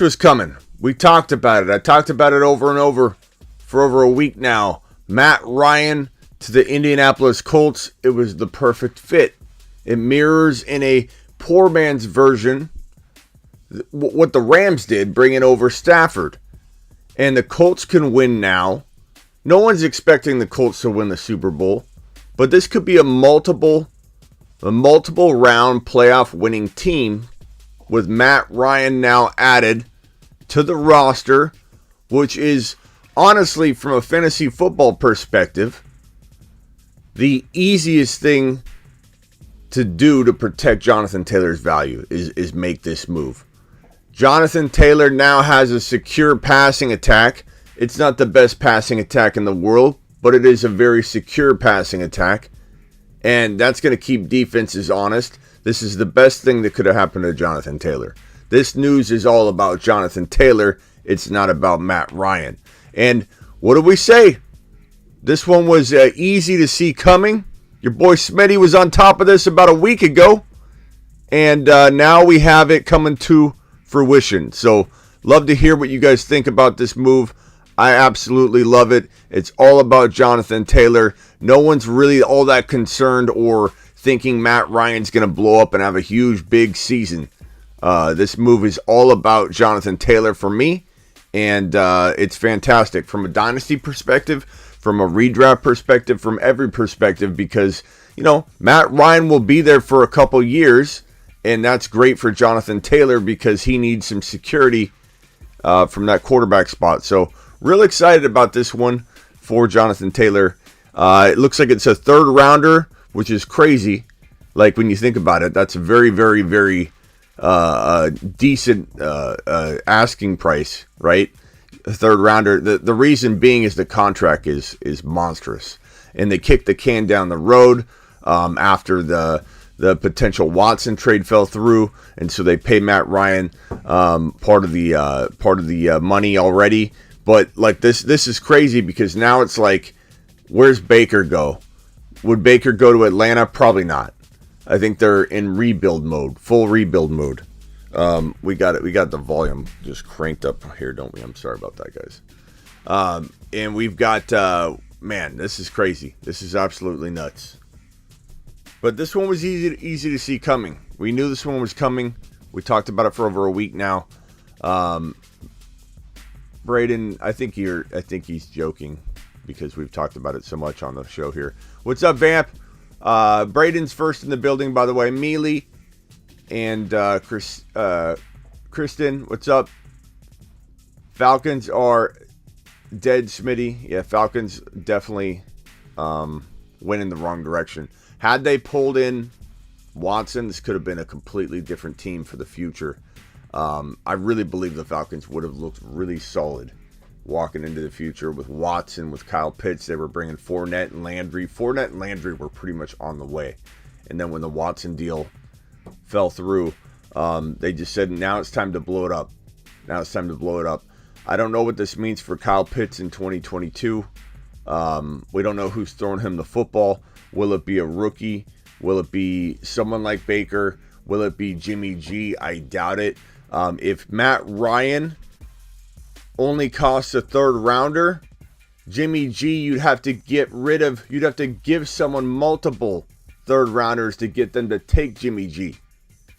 Was coming. We talked about it. I talked about it over and over for over a week now. Matt Ryan to the Indianapolis Colts. It was the perfect fit. It mirrors in a poor man's version what the Rams did, bringing over Stafford. And the Colts can win now. No one's expecting the Colts to win the Super Bowl, but this could be a multiple round playoff winning team with Matt Ryan now added to the roster, which is honestly, from a fantasy football perspective, the easiest thing to do to protect Jonathan Taylor's value is make this move. Jonathan Taylor now has a secure passing attack. It's not the best passing attack in the world, but it is a very secure passing attack. And that's going to keep defenses honest. This is the best thing that could have happened to Jonathan Taylor. This news is all about Jonathan Taylor. It's not about Matt Ryan. And what do we say? This one was easy to see coming. Your boy Smitty was on top of this about a week ago. And now we have it coming to fruition. So love to hear what you guys think about this move. I absolutely love it. It's all about Jonathan Taylor. No one's really all that concerned or thinking Matt Ryan's going to blow up and have a huge, big season. This move is all about Jonathan Taylor for me, and it's fantastic from a dynasty perspective, from a redraft perspective, from every perspective, because, Matt Ryan will be there for a couple years, and that's great for Jonathan Taylor because he needs some security from that quarterback spot. So, real excited about this one for Jonathan Taylor. It looks like it's a third rounder, which is crazy. Like when you think about it, that's a very, very, very decent asking price, right? A third rounder. The reason being is the contract is monstrous, and they kicked the can down the road after the potential Watson trade fell through, and so they pay Matt Ryan part of the money already. But like this is crazy because now it's like, where's Baker go? Would Baker go to Atlanta? Probably not. I think they're in rebuild mode, full rebuild mode. We got it. We got the volume just cranked up here, don't we? I'm sorry about that, guys. And we've got, man, this is crazy. This is absolutely nuts. But this one was easy to see coming. We knew this one was coming. We talked about it for over a week now. Braden, I think he's joking because we've talked about it so much on the show here. What's up, Vamp? Braden's first in the building, by the way. Mealy and Kristen, what's up? Falcons are dead, Smitty. Yeah, Falcons definitely went in the wrong direction. Had they pulled in Watson, this could have been a completely different team for the future. I really believe the Falcons would have looked really solid walking into the future with Watson, with Kyle Pitts. They were bringing Fournette and Landry. Fournette and Landry were pretty much on the way. And then when the Watson deal fell through, they just said, now it's time to blow it up. Now it's time to blow it up. I don't know what this means for Kyle Pitts in 2022. We don't know who's throwing him the football. Will it be a rookie? Will it be someone like Baker? Will it be Jimmy G? I doubt it. If Matt Ryan only costs a third rounder, Jimmy G, you'd have to give someone multiple third rounders to get them to take Jimmy G,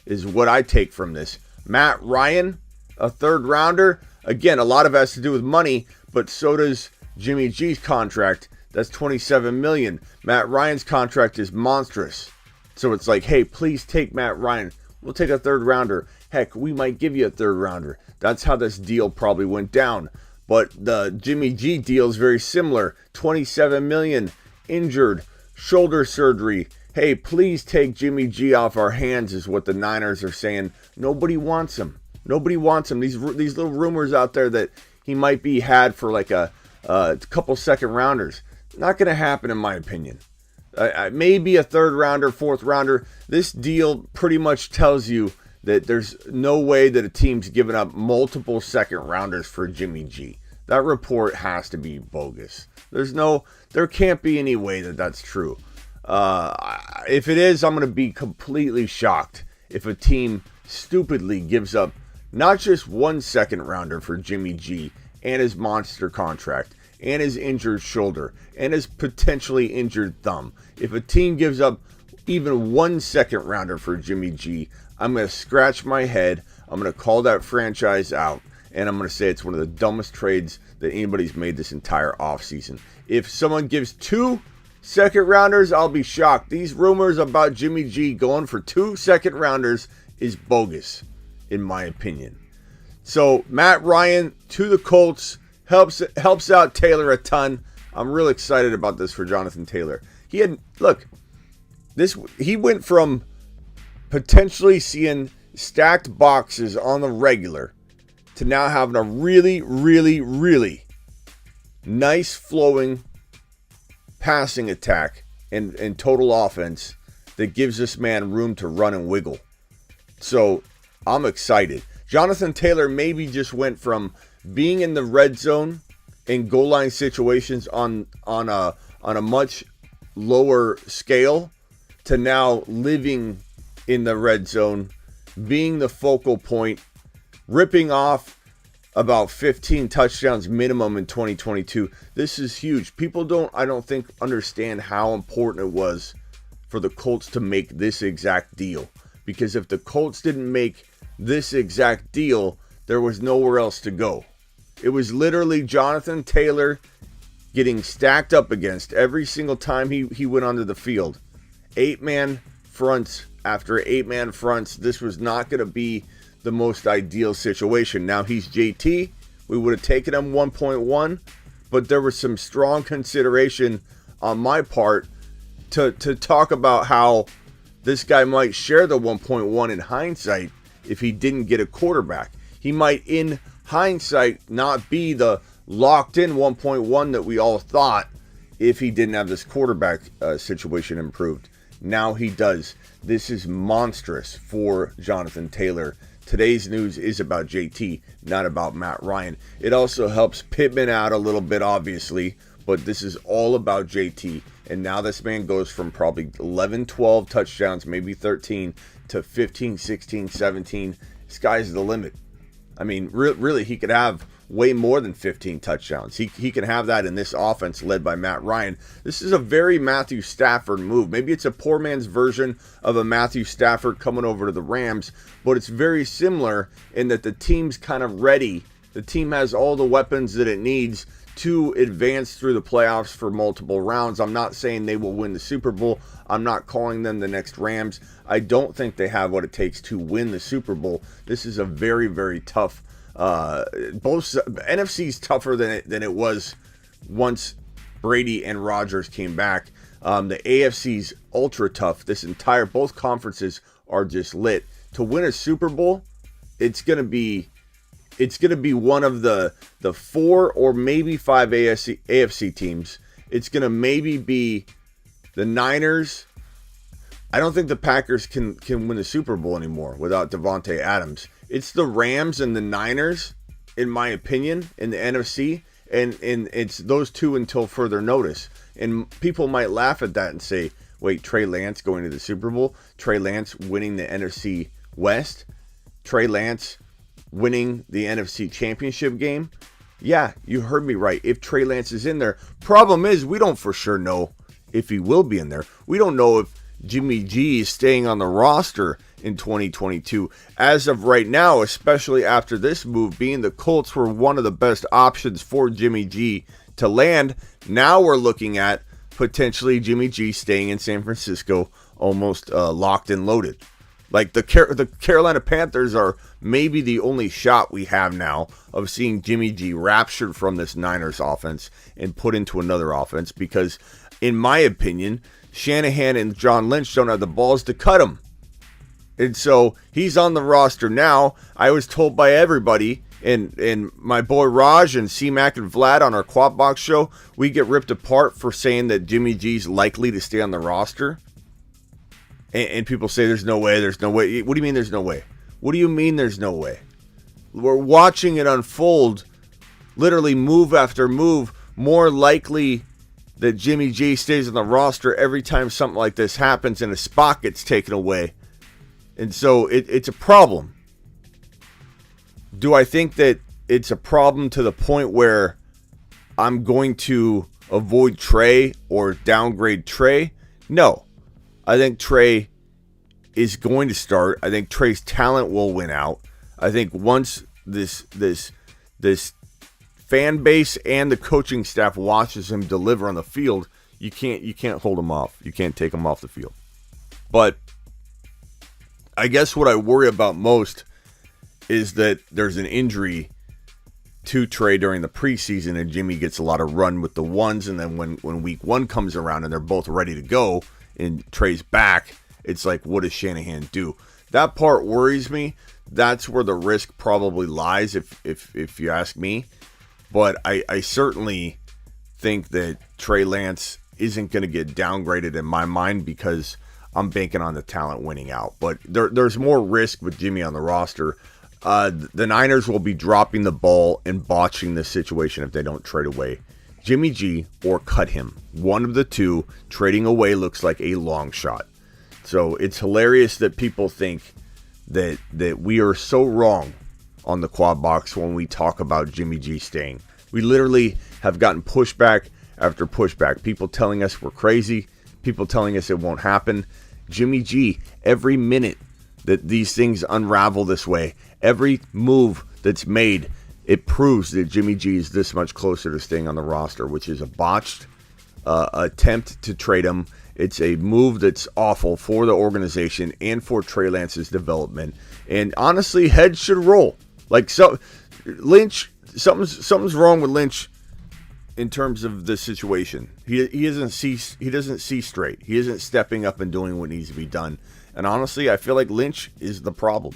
is what I take from this. Matt Ryan, a third rounder, again, a lot of it has to do with money, but so does Jimmy G's contract. That's $27 million. Matt Ryan's contract is monstrous. So it's like, hey, please take Matt Ryan. We'll take a third rounder. Heck, we might give you a third rounder. That's how this deal probably went down. But the Jimmy G deal is very similar. $27 million, injured, shoulder surgery. Hey, please take Jimmy G off our hands is what the Niners are saying. Nobody wants him. Nobody wants him. These little rumors out there that he might be had for like a couple second rounders. Not going to happen in my opinion. Maybe a third rounder, fourth rounder. This deal pretty much tells you that there's no way that a team's giving up multiple second rounders for Jimmy G. That report has to be bogus. There can't be any way that that's true. If it is, I'm going to be completely shocked if a team stupidly gives up Not just 1 second rounder for Jimmy G and his monster contract and his injured shoulder and his potentially injured thumb. If a team gives up even 1 second rounder for Jimmy G, I'm going to scratch my head. I'm going to call that franchise out. And I'm going to say it's one of the dumbest trades that anybody's made this entire offseason. If someone gives 2 second rounders, I'll be shocked. These rumors about Jimmy G going for 2 second rounders is bogus, in my opinion. So Matt Ryan to the Colts helps out Taylor a ton. I'm real excited about this for Jonathan Taylor. He went from potentially seeing stacked boxes on the regular to now having a really, really, really nice flowing passing attack and total offense that gives this man room to run and wiggle. So I'm excited. Jonathan Taylor maybe just went from being in the red zone in goal line situations on a much lower scale to now living in the red zone, being the focal point, ripping off about 15 touchdowns minimum in 2022. This is huge. People I don't think, understand how important it was for the Colts to make this exact deal. Because if the Colts didn't make this exact deal, there was nowhere else to go. It was literally Jonathan Taylor getting stacked up against every single time he went onto the field. 8-man fronts after 8-man fronts. This was not going to be the most ideal situation. Now he's JT. We would have taken him 1.1, but there was some strong consideration on my part to talk about how this guy might share the 1.1 in hindsight if he didn't get a quarterback. He might, in hindsight, not be the locked-in 1.1 that we all thought if he didn't have this quarterback situation improved. Now he does. This is monstrous for Jonathan Taylor. Today's news is about JT, not about Matt Ryan. It also helps Pittman out a little bit, obviously, but this is all about JT. And now this man goes from probably 11, 12 touchdowns, maybe 13, to 15, 16, 17. Sky's the limit. I mean, really, he could have way more than 15 touchdowns. He can have that in this offense led by Matt Ryan. This is a very Matthew Stafford move. Maybe it's a poor man's version of a Matthew Stafford coming over to the Rams, but it's very similar in that the team's kind of ready. The team has all the weapons that it needs to advance through the playoffs for multiple rounds. I'm not saying they will win the Super Bowl. I'm not calling them the next Rams. I don't think they have what it takes to win the Super Bowl. This is a very, very tough. Both NFC's tougher than it was once Brady and Rodgers came back. The AFC's ultra tough. Both conferences are just lit. To win a Super Bowl, it's gonna be one of the 4 or maybe 5 AFC teams. It's gonna maybe be the Niners. I don't think the Packers can win the Super Bowl anymore without Devontae Adams. It's the Rams and the Niners, in my opinion, in the NFC, and it's those two until further notice. And people might laugh at that and say, wait, Trey Lance going to the Super Bowl? Trey Lance winning the NFC West? Trey Lance winning the NFC Championship game? Yeah, you heard me right. If Trey Lance is in there. Problem is, we don't for sure know if he will be in there. We don't know if Jimmy G is staying on the roster in 2022. As of right now, especially after this move, being the Colts were one of the best options for Jimmy G to land, now we're looking at potentially Jimmy G staying in San Francisco, almost locked and loaded. Like the Carolina Panthers are maybe the only shot we have now of seeing Jimmy G raptured from this Niners offense and put into another offense, because in my opinion, Shanahan and John Lynch don't have the balls to cut him. And so he's on the roster now. I was told by everybody, and my boy Raj and C-Mac and Vlad on our Quad Box show, we get ripped apart for saying that Jimmy G's likely to stay on the roster. And people say there's no way. What do you mean there's no way? What do you mean there's no way? We're watching it unfold, literally move after move. More likely that Jimmy G stays on the roster every time something like this happens and a spot gets taken away. And so it's a problem. Do I think that it's a problem to the point where I'm going to avoid Trey or downgrade Trey? No. I think Trey is going to start. I think Trey's talent will win out. I think once this fan base and the coaching staff watches him deliver on the field, you can't hold him off. You can't take him off the field. But I guess what I worry about most is that there's an injury to Trey during the preseason and Jimmy gets a lot of run with the ones, and then when week 1 comes around and they're both ready to go and Trey's back, it's like, what does Shanahan do? That part worries me. That's where the risk probably lies if you ask me. But I certainly think that Trey Lance isn't going to get downgraded in my mind because I'm banking on the talent winning out. But there's more risk with Jimmy on the roster. The Niners will be dropping the ball and botching this situation if they don't trade away Jimmy G or cut him. One of the two. Trading away looks like a long shot. So it's hilarious that people think that we are so wrong on the quad box when we talk about Jimmy G staying. We literally have gotten pushback after pushback. People telling us we're crazy. People telling us it won't happen. Jimmy G, every minute that these things unravel this way, every move that's made, it proves that Jimmy G is this much closer to staying on the roster, which is a botched attempt to trade him. It's a move that's awful for the organization and for Trey Lance's development. And honestly, heads should roll. Like, so Lynch, something's wrong with Lynch in terms of the situation. He doesn't see straight. He isn't stepping up and doing what needs to be done. And honestly, I feel like Lynch is the problem.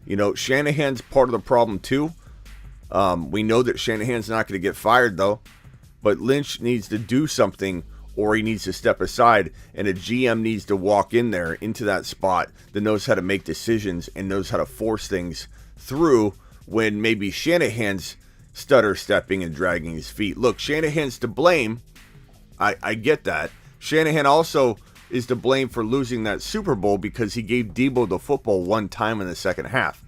You know, Shanahan's part of the problem too. We know that Shanahan's not going to get fired though, but Lynch needs to do something, or he needs to step aside, and a GM needs to walk in there into that spot that knows how to make decisions and knows how to force things through when maybe Shanahan's stutter stepping and dragging his feet. Look, Shanahan's to blame. I get that. Shanahan also is to blame for losing that Super Bowl because he gave Debo the football one time in the second half.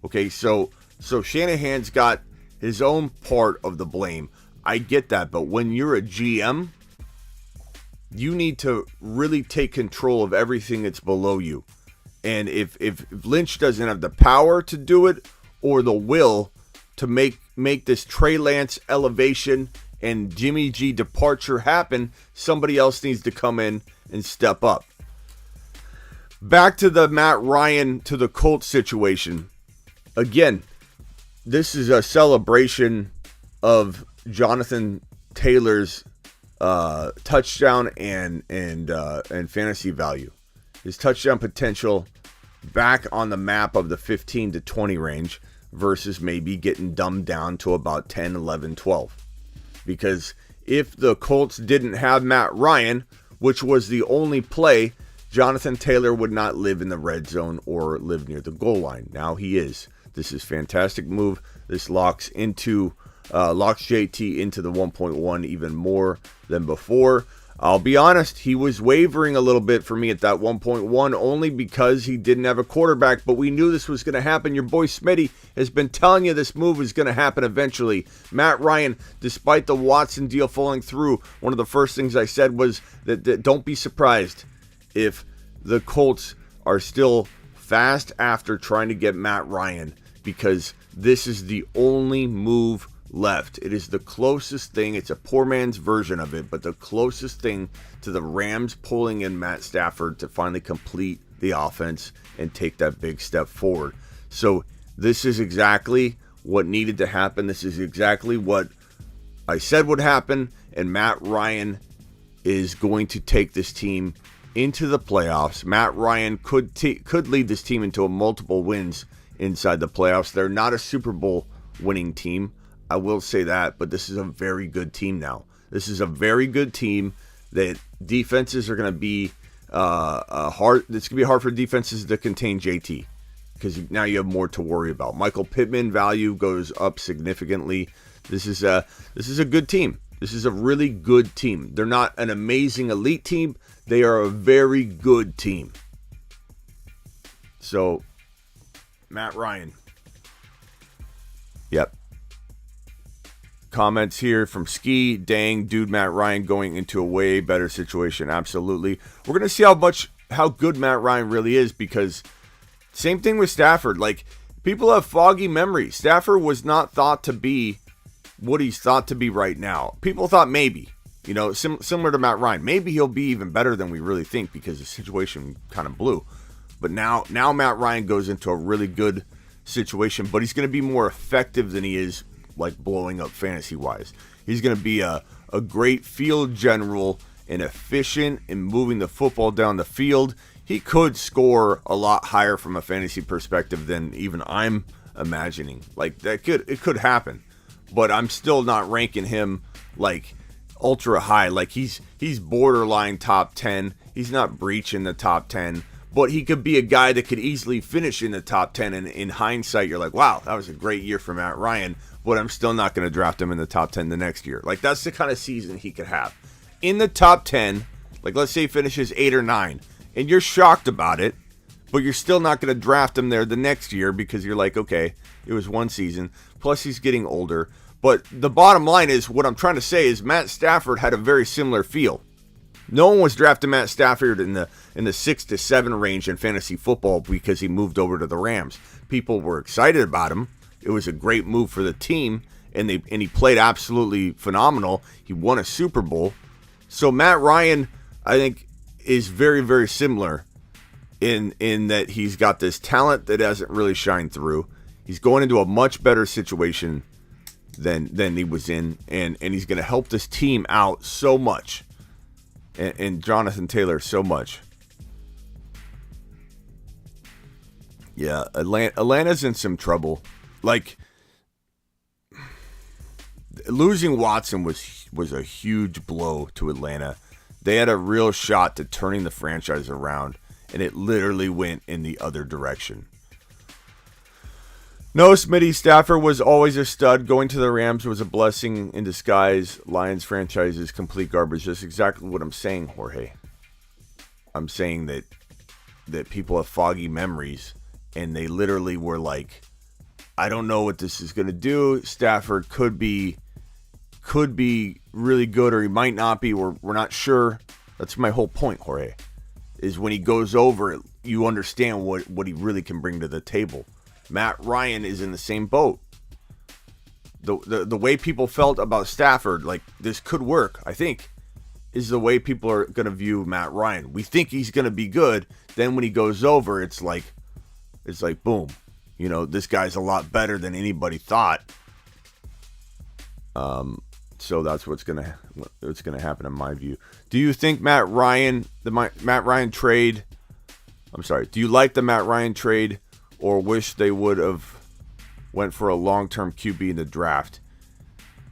Okay, so Shanahan's got his own part of the blame. I get that, but when you're a GM, you need to really take control of everything that's below you. And if Lynch doesn't have the power to do it or the will to make this Trey Lance elevation and Jimmy G departure happen, somebody else needs to come in and step up. Back to the Matt Ryan to the Colts situation. Again, this is a celebration of Jonathan Taylor's touchdown and fantasy value. His touchdown potential back on the map of the 15 to 20 range versus maybe getting dumbed down to about 10, 11, 12. Because if the Colts didn't have Matt Ryan, which was the only play, Jonathan Taylor would not live in the red zone or live near the goal line. Now he is. This is a fantastic move. This locks JT into the 1.1 even more than before. I'll be honest, he was wavering a little bit for me at that 1.1 only because he didn't have a quarterback, but we knew this was going to happen. Your boy Smitty has been telling you this move is going to happen eventually. Matt Ryan, despite the Watson deal falling through, one of the first things I said was that don't be surprised if the Colts are still fast after trying to get Matt Ryan, because this is the only move left. It is the closest thing. It's a poor man's version of it, but the closest thing to the Rams pulling in Matt Stafford to finally complete the offense and take that big step forward. So this is exactly what needed to happen. This is exactly what I said would happen, and Matt Ryan is going to take this team into the playoffs. Matt Ryan could lead this team into a multiple wins inside the playoffs. They're not a Super Bowl winning team, I will say that, but this is a very good team now. This is a very good team that defenses are going to be hard. It's going to be hard for defenses to contain JT because now you have more to worry about. Michael Pittman value goes up significantly. This is a good team. This is a really good team. They're not an amazing elite team. They are a very good team. So, Matt Ryan. Yep. Comments here from Ski. Dang, dude, Matt Ryan going into a way better situation. Absolutely. We're going to see how good Matt Ryan really is, because same thing with Stafford. Like, people have foggy memories. Stafford was not thought to be what he's thought to be right now. People thought maybe, similar to Matt Ryan, maybe he'll be even better than we really think because the situation kind of blew. But now Matt Ryan goes into a really good situation, but he's going to be more effective than he is like blowing up fantasy-wise. He's going to be a great field general and efficient in moving the football down the field. He could score a lot higher from a fantasy perspective than even I'm imagining. Like, it could happen. But I'm still not ranking him like ultra high. Like, he's borderline top 10. He's not breaching the top 10. But he could be a guy that could easily finish in the top 10. And in hindsight, you're like, wow, that was a great year for Matt Ryan. But I'm still not going to draft him in the top 10 the next year. Like, that's the kind of season he could have. In the top 10, like, let's say he finishes 8 or 9. And you're shocked about it. But you're still not going to draft him there the next year because you're like, okay, it was one season. Plus, he's getting older. But the bottom line is, what I'm trying to say is Matt Stafford had a very similar feel. No one was drafting Matt Stafford in the 6 to 7 range in fantasy football because he moved over to the Rams. People were excited about him. It was a great move for the team, and he played absolutely phenomenal. He won a Super Bowl. So Matt Ryan, I think, is very, very similar in that he's got this talent that hasn't really shined through. He's going into a much better situation than he was in, and he's going to help this team out so much. And Jonathan Taylor so much. Yeah, Atlanta's in some trouble. Like, losing Watson was a huge blow to Atlanta. They had a real shot to turning the franchise around, and it literally went in the other direction. No, Smitty, Stafford was always a stud. Going to the Rams was a blessing in disguise. Lions franchise is complete garbage. That's exactly what I'm saying, Jorge. I'm saying that people have foggy memories, and they literally were like, I don't know what this is going to do. Stafford could be really good, or he might not be. We're not sure. That's my whole point, Jorge, is when he goes over, you understand what he really can bring to the table. Matt Ryan is in the same boat. The way people felt about Stafford, like, this could work, I think, is the way people are going to view Matt Ryan. We think he's going to be good. Then when he goes over, it's like boom. This guy's a lot better than anybody thought. So that's what's gonna happen in my view. Do you think Matt Ryan trade? I'm sorry. Do you like the Matt Ryan trade, or wish they would have went for a long-term QB in the draft?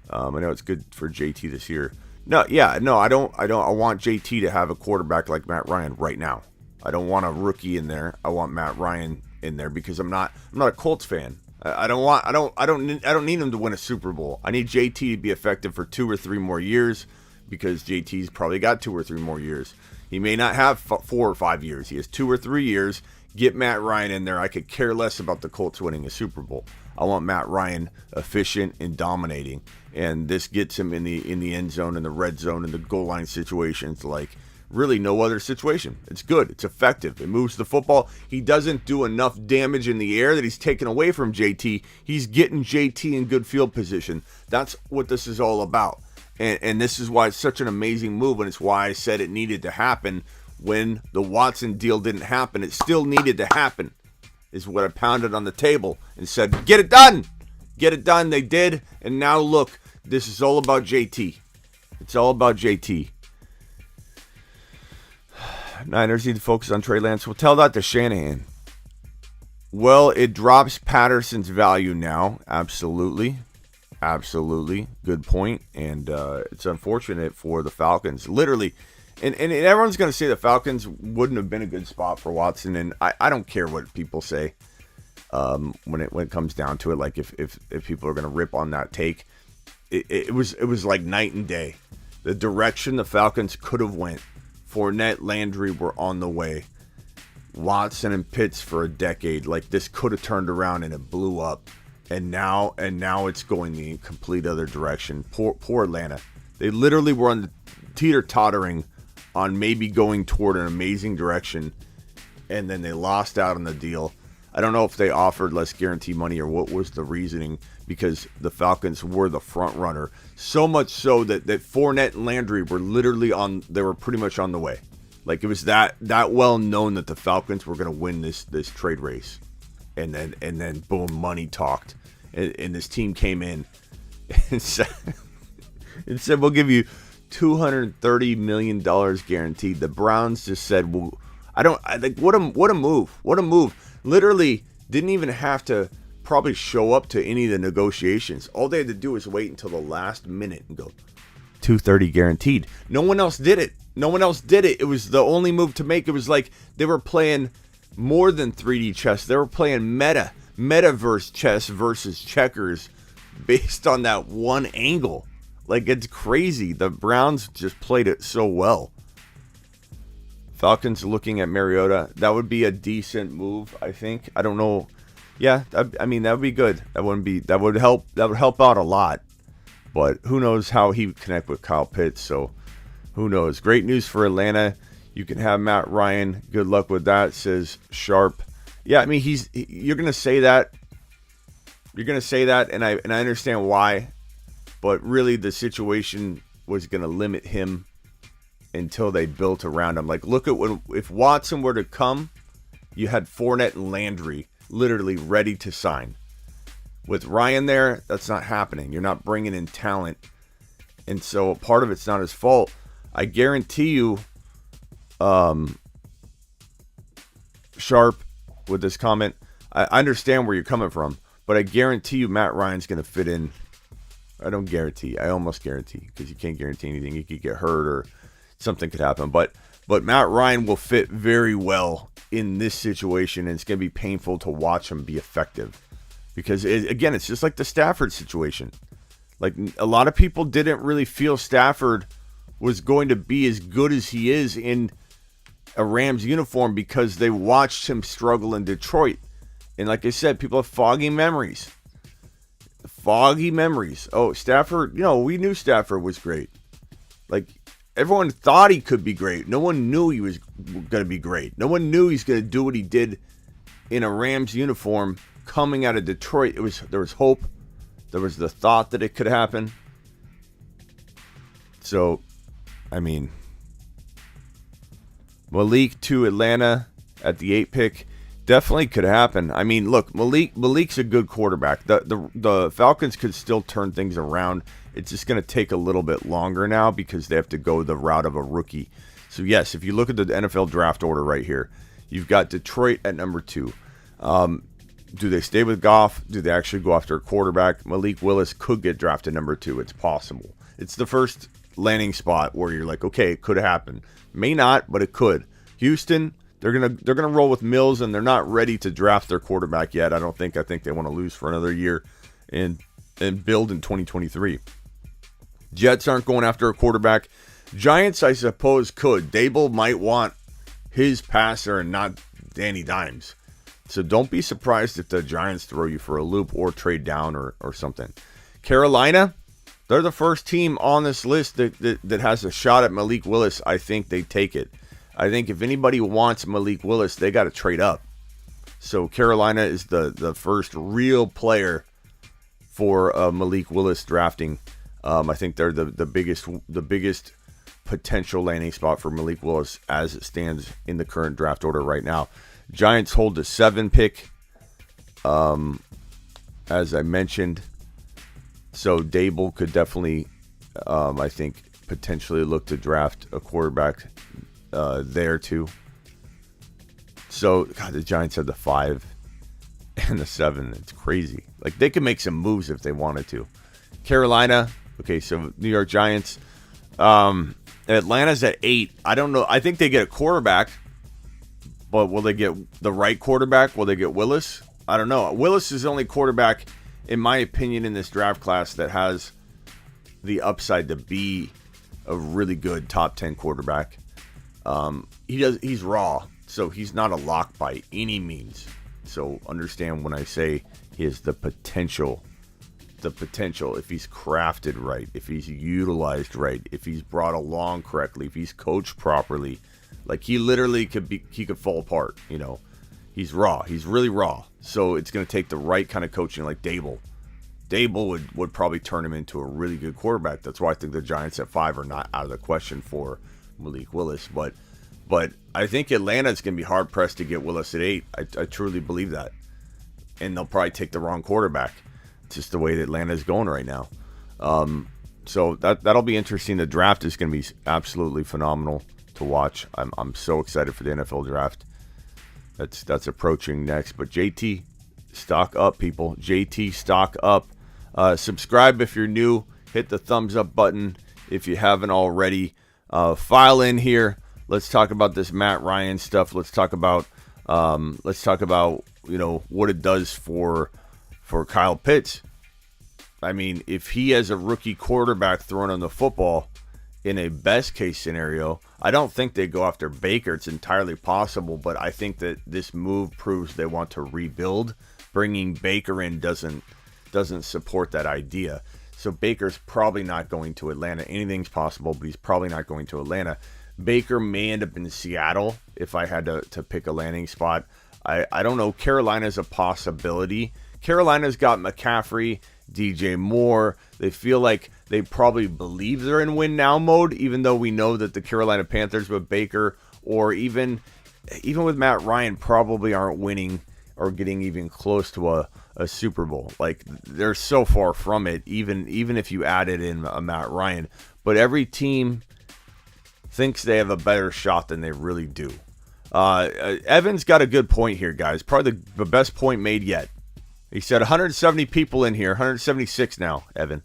I know it's good for JT this year. No, I don't. I want JT to have a quarterback like Matt Ryan right now. I don't want a rookie in there. I want Matt Ryan in there because I'm not a Colts fan. I don't need him to win a Super Bowl. I need JT to be effective for 2 or 3 more years, because JT's probably got 2 or 3 more years. He may not have 4 or 5 years. He has 2 or 3 years. Get Matt Ryan in there. I could care less about the Colts winning a Super Bowl. I want Matt Ryan efficient and dominating, and this gets him in the end zone, in the red zone, in the goal line situations like really no other situation. It's good. It's effective. It moves the football. He doesn't do enough damage in the air that he's taken away from JT. He's getting JT in good field position. That's what this is all about. And this is why it's such an amazing move, and it's why I said it needed to happen when the Watson deal didn't happen. It still needed to happen, is what I pounded on the table and said, get it done. Get it done. They did. And now look, this is all about JT. It's all about JT. Niners need to focus on Trey Lance. Well, tell that to Shanahan. Well, it drops Patterson's value now. Absolutely. Good point. And it's unfortunate for the Falcons. Literally. And everyone's going to say the Falcons wouldn't have been a good spot for Watson. And I don't care what people say when it comes down to it. Like, if people are going to rip on that take, it was like night and day. The direction the Falcons could have went. Fournette, Landry were on the way. Watson and Pitts for a decade. Like, this could have turned around and it blew up. And now it's going the complete other direction. Poor Atlanta. They literally were on the teeter-tottering on maybe going toward an amazing direction, and then they lost out on the deal. I don't know if they offered less guarantee money or what was the reasoning, because the Falcons were the front runner. So much so that Fournette and Landry were literally they were pretty much on the way. Like, it was that well known that the Falcons were going to win this trade race. And then boom, money talked. And this team came in and said, we'll give you $230 million guaranteed. The Browns just said, well, what a move. Literally didn't even have to probably show up to any of the negotiations. All they had to do was wait until the last minute and go, 230 guaranteed. No one else did it. It was the only move to make. It was like they were playing more than 3D chess. They were playing metaverse chess versus checkers based on that one angle. Like, it's crazy. The Browns just played it so well. Falcons looking at Mariota. That would be a decent move, I think. I don't know. Yeah, I mean, that would be good. That would help out a lot. But who knows how he would connect with Kyle Pitts. So who knows? Great news for Atlanta. You can have Matt Ryan. Good luck with that, says Sharp. Yeah, I mean, you're going to say that. You're going to say that, and I understand why. But really, the situation was going to limit him until they built around him. Like, look at if Watson were to come, you had Fournette and Landry literally ready to sign. With Ryan there, that's not happening. You're not bringing in talent. And so part of it's not his fault. I guarantee you, Sharp, with this comment, I understand where you're coming from, but I guarantee you Matt Ryan's going to fit in. I don't guarantee. I almost guarantee, because you can't guarantee anything. He could get hurt or something could happen. But Matt Ryan will fit very well in this situation, and it's going to be painful to watch him be effective. Because, again, it's just like the Stafford situation. Like, a lot of people didn't really feel Stafford was going to be as good as he is in a Rams uniform because they watched him struggle in Detroit. And like I said, people have foggy memories. Oh, Stafford, we knew Stafford was great. Like, everyone thought he could be great. No one knew he was going to be great. No one knew he's going to do what he did in a Rams uniform coming out of Detroit. There was hope. There was the thought that it could happen. So, I mean, Malik to Atlanta at the 8 pick definitely could happen. I mean, look, Malik's a good quarterback. The Falcons could still turn things around. It's just going to take a little bit longer now because they have to go the route of a rookie. So, yes, if you look at the NFL draft order right here, you've got Detroit at number 2. Do they stay with Goff? Do they actually go after a quarterback? Malik Willis could get drafted number 2. It's possible. It's the first landing spot where you're like, okay, it could happen. May not, but it could. Houston, they're gonna roll with Mills, and they're not ready to draft their quarterback yet. I think they want to lose for another year and build in 2023. Jets aren't going after a quarterback. Giants, I suppose, could. Dable might want his passer and not Danny Dimes. So don't be surprised if the Giants throw you for a loop or trade down or something. Carolina, they're the first team on this list that has a shot at Malik Willis. I think they take it. I think if anybody wants Malik Willis, they got to trade up. So Carolina is the first real player for Malik Willis drafting. I think they're the biggest potential landing spot for Malik Willis as it stands in the current draft order right now. Giants hold the 7 pick, as I mentioned. So Dable could definitely, I think, potentially look to draft a quarterback there too. So, God, the Giants have the 5 and the 7. It's crazy. Like, they could make some moves if they wanted to. Carolina, okay, so New York Giants. Atlanta's at 8. I don't know. I think they get a quarterback. But will they get the right quarterback? Will they get Willis? I don't know. Willis is the only quarterback, in my opinion, in this draft class that has the upside to be a really good top 10 quarterback. He's raw, so he's not a lock by any means. So understand when I say he has the potential, if he's crafted right, if he's utilized right, if he's brought along correctly, if he's coached properly, like he literally could fall apart. He's raw. He's really raw. So it's going to take the right kind of coaching, like Dable. Dable would probably turn him into a really good quarterback. That's why I think the Giants at 5 are not out of the question for Malik Willis. But I think Atlanta's going to be hard pressed to get Willis at 8. I truly believe that, and they'll probably take the wrong quarterback. It's just the way that Atlanta's going right now. So that'll be interesting. The draft is going to be absolutely phenomenal to watch. I'm so excited for the NFL draft. That's approaching next. But JT, stock up, people. JT, stock up. Subscribe if you're new. Hit the thumbs up button if you haven't already. File in here. Let's talk about this Matt Ryan stuff. Let's talk about what it does for Kyle Pitts. I mean, if he has a rookie quarterback throwing on the football in a best case scenario, I don't think they go after Baker. It's entirely possible, but I think that this move proves they want to rebuild. Bringing Baker in doesn't support that idea. So Baker's probably not going to Atlanta. Anything's possible, but he's probably not going to Atlanta. Baker may end up in Seattle if I had to pick a landing spot. I don't know. Carolina's a possibility. Carolina's got McCaffrey, DJ Moore. They feel like they probably believe they're in win now mode, even though we know that the Carolina Panthers with Baker, or even with Matt Ryan, probably aren't winning or getting even close to a Super Bowl. Like, they're so far from it, even if you added in a Matt Ryan. But every team thinks they have a better shot than they really do. Evan's got a good point here, guys. Probably the best point made yet. He said 170 people in here, 176 now, Evan,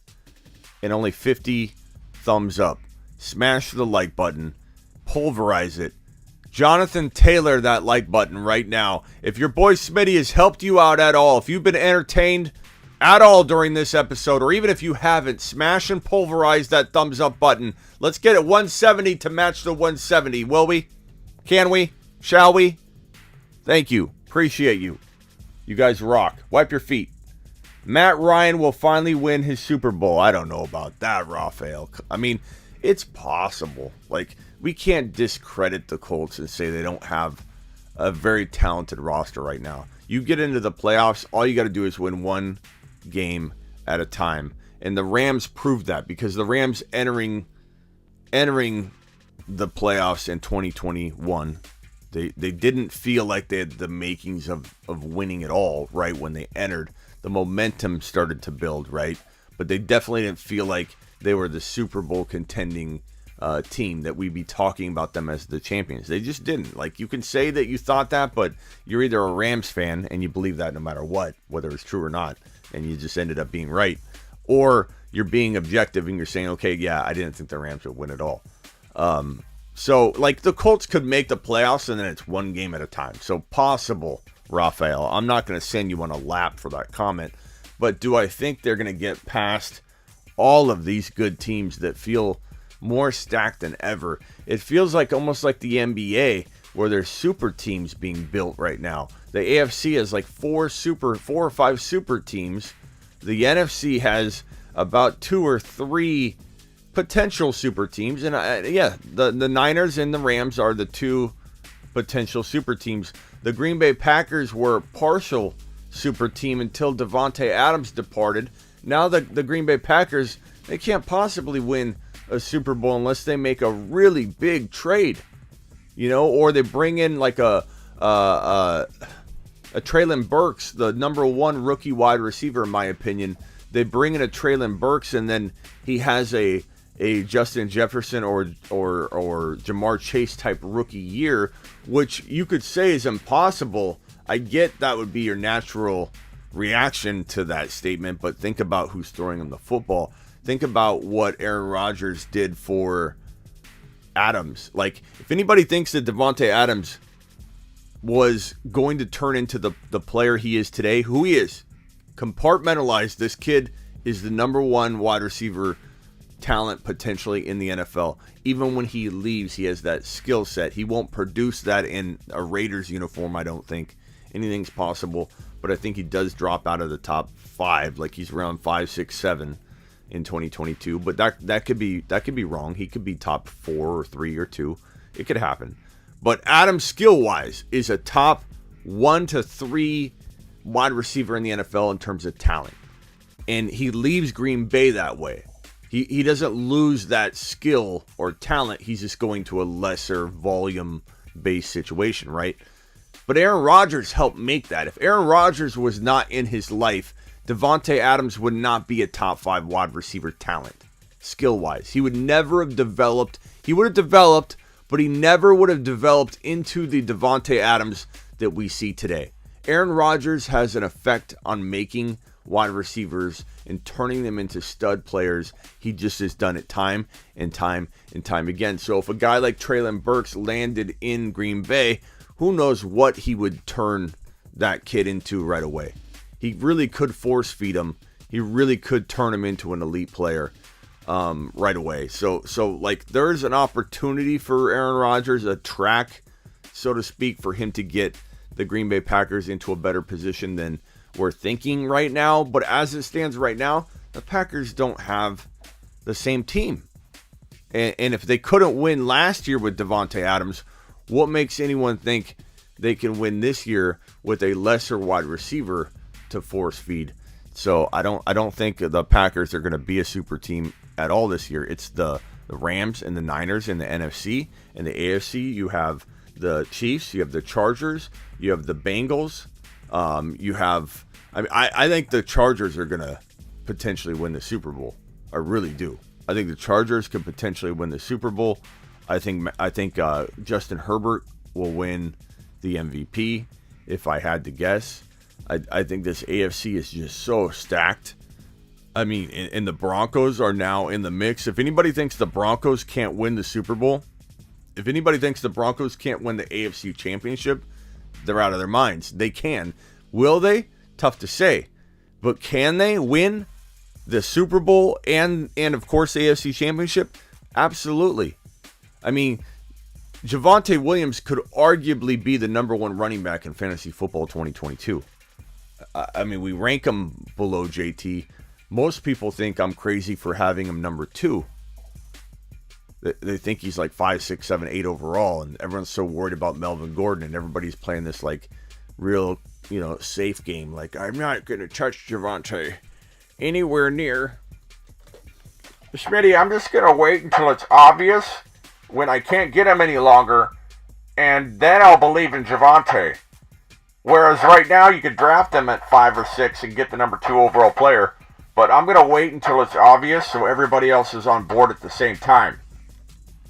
and only 50 thumbs up. Smash the like button. Pulverize it. Jonathan Taylor that like button right now. If your boy Smitty has helped you out at all, if you've been entertained at all during this episode, or even if you haven't, smash and pulverize that thumbs up button. Let's get it 170 to match the 170. Will we? Can we? Shall we? Thank you. Appreciate you. You guys rock. Wipe your feet. Matt Ryan will finally win his Super Bowl. I don't know about that, Raphael. I mean, it's possible. Like, we can't discredit the Colts and say they don't have a very talented roster right now. You get into the playoffs, all you got to do is win one game at a time. And the Rams proved that, because the Rams entering the playoffs in 2021, they didn't feel like they had the makings of winning at all right when they entered. The momentum started to build, right? But they definitely didn't feel like they were the Super Bowl contending team that we'd be talking about them as the champions. They just didn't. Like, you can say that you thought that, but you're either a Rams fan and you believe that no matter what, whether it's true or not, and you just ended up being right, or you're being objective and you're saying, okay, yeah, I didn't think the Rams would win at all. So, like, the Colts could make the playoffs, and then it's one game at a time. So, possible, Raphael. I'm not going to send you on a lap for that comment, but do I think they're going to get past all of these good teams that feel more stacked than ever? It feels like almost like the NBA, where there's super teams being built right now. The AFC has like 4 or 5 super teams. The NFC has about 2 or 3 potential super teams, and the Niners and the Rams are the 2 potential super teams. The Green Bay Packers were partial super team until Davante Adams departed. Now the Green Bay Packers, they can't possibly win a Super Bowl unless they make a really big trade, or they bring in like a Treylon Burks, the number 1 rookie wide receiver in my opinion. They bring in a Treylon Burks, and then he has a Justin Jefferson or Jamar Chase type rookie year, which you could say is impossible. I get that would be your natural reaction to that statement, but think about who's throwing him the football. Think about what Aaron Rodgers did for Adams. Like, if anybody thinks that Davante Adams was going to turn into the player he is today, who he is, compartmentalized. This kid is the number 1 wide receiver talent potentially in the NFL. Even when he leaves, he has that skill set. He won't produce that in a Raiders uniform, I don't think. Anything's possible, but I think he does drop out of the top 5, like he's around 5, 6, 7 in 2022. But that could be wrong. He could be top 4 or 3 or 2. It could happen. But Adams, skill-wise, is a top 1 to 3 wide receiver in the NFL in terms of talent. And he leaves Green Bay that way. He doesn't lose that skill or talent. He's just going to a lesser volume-based situation, right? But Aaron Rodgers helped make that. If Aaron Rodgers was not in his life, Davante Adams would not be a top 5 wide receiver talent, skill-wise. He would never have developed. He would have developed, but he never would have developed into the Davante Adams that we see today. Aaron Rodgers has an effect on making wide receivers and turning them into stud players. He just has done it time and time and time again. So if a guy like Treylon Burks landed in Green Bay, who knows what he would turn that kid into right away. He really could force feed him. He really could turn him into an elite player right away. So like there's an opportunity for Aaron Rodgers, a track, so to speak, for him to get the Green Bay Packers into a better position than we're thinking right now. But as it stands right now, the Packers don't have the same team. And if they couldn't win last year with Davante Adams, what makes anyone think they can win this year with a lesser wide receiver to force feed? So I don't think the Packers are going to be a super team at all this year. It's the Rams and the Niners in the NFC. In the AFC, you have the Chiefs, you have the Chargers, you have the Bengals. I think the Chargers are going to potentially win the Super Bowl. I really do. I think the Chargers could potentially win the Super Bowl. I think Justin Herbert will win the MVP if I had to guess. I think this AFC is just so stacked. I mean, and the Broncos are now in the mix. If anybody thinks the Broncos can't win the Super Bowl, if anybody thinks the Broncos can't win the AFC Championship, they're out of their minds. They can. Will they? Tough to say. But can they win the Super Bowl and of course the AFC Championship? Absolutely. I mean, Javonte Williams could arguably be the number 1 running back in fantasy football 2022. I mean, we rank him below JT. Most people think I'm crazy for having him number 2. They think he's like 5, 6, 7, 8 overall, and everyone's so worried about Melvin Gordon, and everybody's playing this like real, safe game. Like, I'm not going to touch Javonte anywhere near. Smitty, I'm just going to wait until it's obvious when I can't get him any longer, and then I'll believe in Javonte. Whereas right now, you could draft him at 5 or 6 and get the number 2 overall player. But I'm going to wait until it's obvious so everybody else is on board at the same time.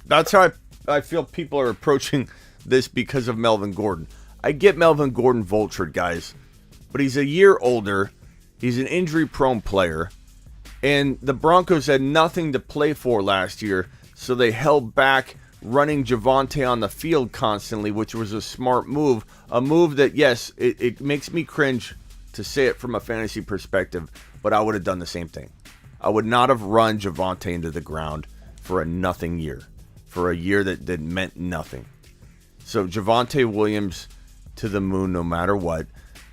That's how I feel people are approaching this because of Melvin Gordon. I get Melvin Gordon vultured, guys. But he's a year older. He's an injury-prone player. And the Broncos had nothing to play for last year, so they held back running Javonte on the field constantly, which was a smart move. A move that, yes, it makes me cringe to say it from a fantasy perspective, but I would have done the same thing. I would not have run Javonte into the ground for a nothing year, for a year that meant nothing. So Javonte Williams to the moon no matter what.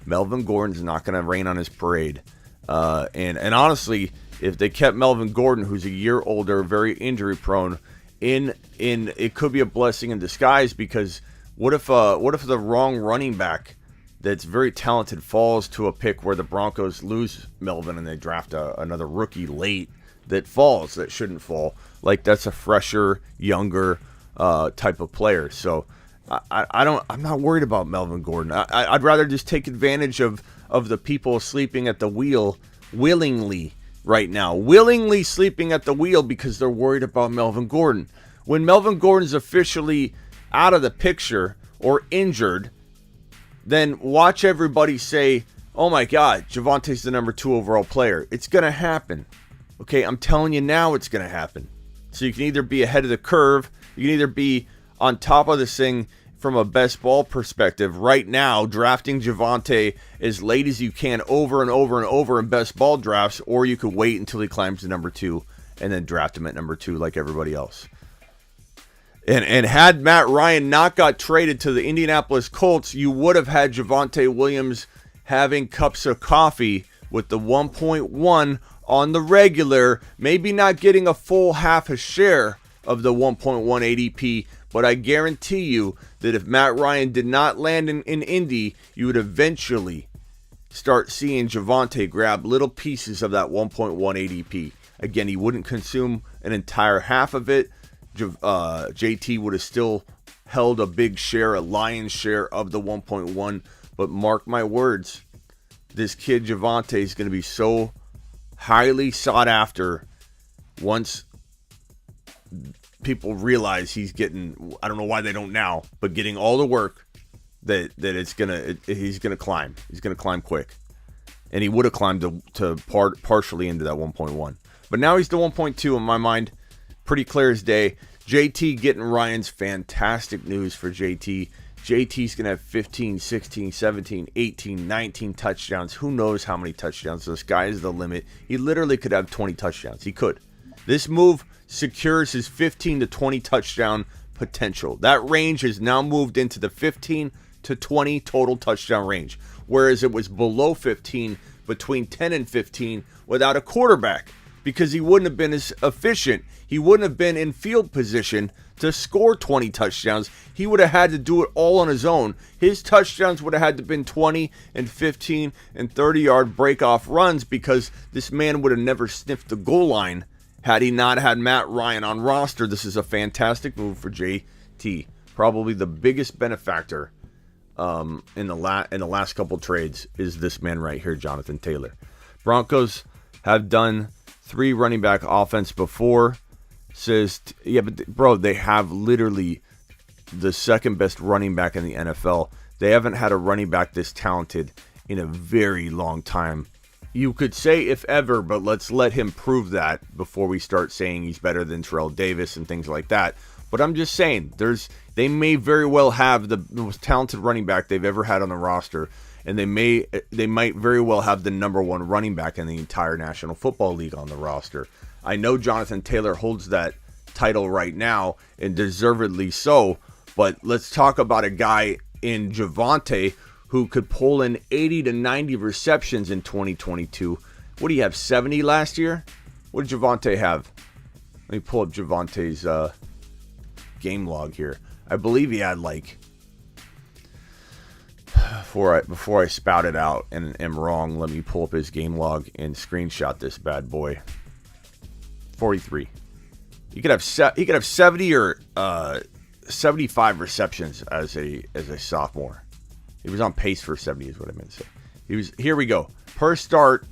Melvin Gordon's not going to rain on his parade. And honestly, if they kept Melvin Gordon, who's a year older, very injury prone, in it could be a blessing in disguise, because what if the wrong running back that's very talented falls to a pick where the Broncos lose Melvin and they draft another rookie late that falls, that shouldn't fall. Like, that's a fresher, younger type of player. So I'm not worried about Melvin Gordon. I'd rather just take advantage of the people sleeping at the wheel willingly right now. Willingly sleeping at the wheel because they're worried about Melvin Gordon. When Melvin Gordon's officially out of the picture or injured, then watch everybody say, oh my God, Javonte's the number 2 overall player. It's going to happen. Okay, I'm telling you now it's going to happen. So you can either be ahead of the curve, you can either be on top of this thing from a best ball perspective right now, drafting Javonte as late as you can over and over and over in best ball drafts, or you could wait until he climbs to number 2 and then draft him at number 2 like everybody else. And had Matt Ryan not got traded to the Indianapolis Colts, you would have had Javonte Williams having cups of coffee with the 1.1 on the regular, maybe not getting a full half a share of the 1.1 ADP, but I guarantee you that if Matt Ryan did not land in Indy, you would eventually start seeing Javonte grab little pieces of that 1.1 ADP. Again, he wouldn't consume an entire half of it. JT would have still held a big share, a lion's share of the 1.1. But mark my words, this kid Javonte is going to be so highly sought after once people realize he's getting, I don't know why they don't now, but getting all the work that he's gonna climb. He's gonna climb quick, and he would have climbed to partially into that 1.1. But now he's the 1.2 in my mind, pretty clear as day. JT getting Ryan's fantastic news for JT. JT's gonna have 15, 16, 17, 18, 19 touchdowns. Who knows how many touchdowns? The sky is the limit. He literally could have 20 touchdowns. He could. This move secures his 15 to 20 touchdown potential. That range has now moved into the 15 to 20 total touchdown range, whereas it was below 15, between 10 and 15 without a quarterback, because he wouldn't have been as efficient. He wouldn't have been in field position to score 20 touchdowns. He would have had to do it all on his own. His touchdowns would have had to been 20 and 15 and 30-yard break-off runs, because this man would have never sniffed the goal line had he not had Matt Ryan on roster. This is a fantastic move for JT. Probably the biggest benefactor in the last couple trades is this man right here, Jonathan Taylor. Broncos have done 3 running back offense before. Says, yeah, but bro, they have literally the second best running back in the NFL. They haven't had a running back this talented in a very long time. You could say if ever, but let's let him prove that before we start saying he's better than Terrell Davis and things like that. But I'm just saying, they may very well have the most talented running back they've ever had on the roster, and they might very well have the number 1 running back in the entire National Football League on the roster. I know Jonathan Taylor holds that title right now, and deservedly so, but let's talk about a guy in Javonte who could pull in 80 to 90 receptions in 2022. What do you have, 70 last year? What did Javonte have? Let me pull up Javonte's game log here. I believe he had before I spout it out and am wrong, let me pull up his game log and screenshot this bad boy. 43. He could have 70 or 75 receptions as a sophomore. He was on pace for 70 is what I meant to say. Here we go. Per start,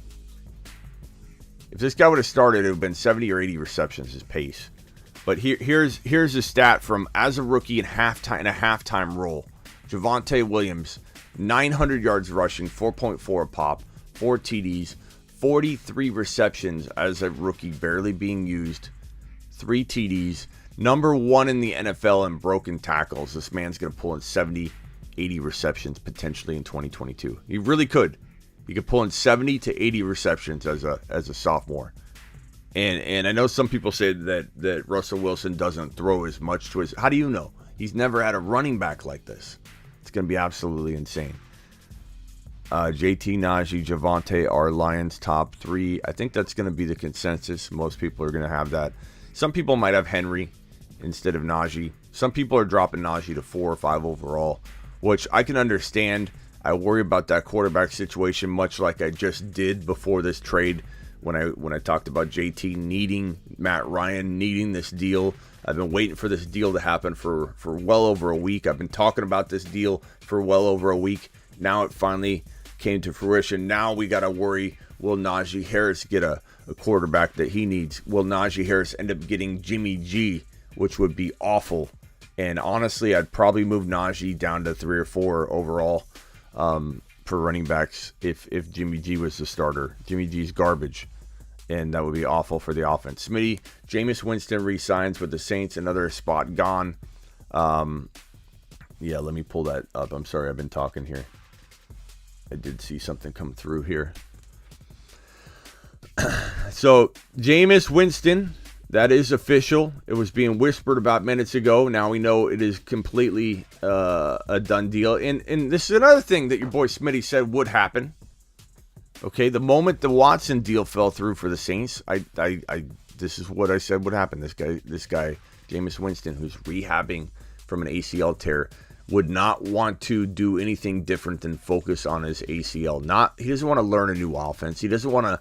if this guy would have started, it would have been 70 or 80 receptions his pace. But here's a stat from as a rookie in a halftime role. Javonte Williams, 900 yards rushing, 4.4 a pop, 4 TDs, 43 receptions as a rookie, barely being used, 3 TDs, number 1 in the NFL in broken tackles. This man's going to pull in 70, 80 receptions potentially in 2022. He really could. He could pull in 70 to 80 receptions as a sophomore. And I know some people say that Russell Wilson doesn't throw as much to his. How do you know? He's never had a running back like this. It's going to be absolutely insane. JT, Najee, Javonte are Lions top 3. I think that's going to be the consensus. Most people are going to have that. Some people might have Henry instead of Najee. Some people are dropping Najee to 4 or 5 overall, which I can understand. I worry about that quarterback situation much like I just did before this trade when I talked about JT needing Matt Ryan, needing this deal. I've been waiting for this deal to happen for well over a week. I've been talking about this deal for well over a week. Now it finally came to fruition. Now we got to worry, will Najee Harris get a quarterback that he needs? Will Najee Harris end up getting Jimmy G, which would be awful? And honestly, I'd probably move Najee down to 3 or 4 overall for running backs if Jimmy G was the starter. Jimmy G's garbage, and that would be awful for the offense. Smitty, Jameis Winston re-signs with the Saints, another spot gone. Yeah, let me pull that up. I'm sorry, I've been talking here. I did see something come through here. So, Jameis Winston That is official. It was being whispered about minutes ago. Now we know it is completely a done deal. And this is another thing that your boy Smitty said would happen. Okay, the moment the Watson deal fell through for the Saints, this is what I said would happen. This guy, Jameis Winston, who's rehabbing from an ACL tear, would not want to do anything different than focus on his ACL. He doesn't want to learn a new offense. He doesn't want to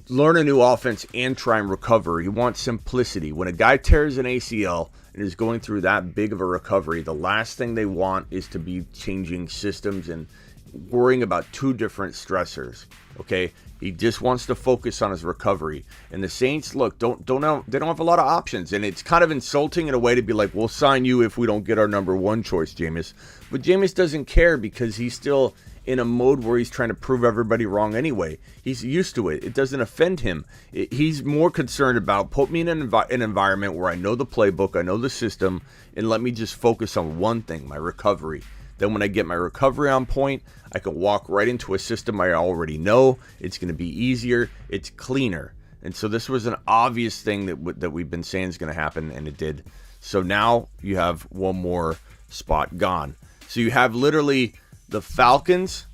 learn a new offense and try and recover. He wants simplicity. When a guy tears an ACL and is going through that big of a recovery, the last thing they want is to be changing systems and worrying about two different stressors. Okay, he just wants to focus on his recovery. And the Saints, look, they don't have a lot of options, and it's kind of insulting in a way to be like, we'll sign you if we don't get our number one choice, Jameis. But Jameis doesn't care because he's still in a mode where he's trying to prove everybody wrong anyway. He's used to it. It doesn't offend him. He's more concerned about put me in an environment where I know the playbook, I know the system, and let me just focus on one thing, my recovery. Then when I get my recovery on point, I can walk right into a system I already know. It's going to be easier. It's cleaner. And so this was an obvious thing that we've been saying is going to happen, and it did. So now you have one more spot gone. So you have literally the Falcons.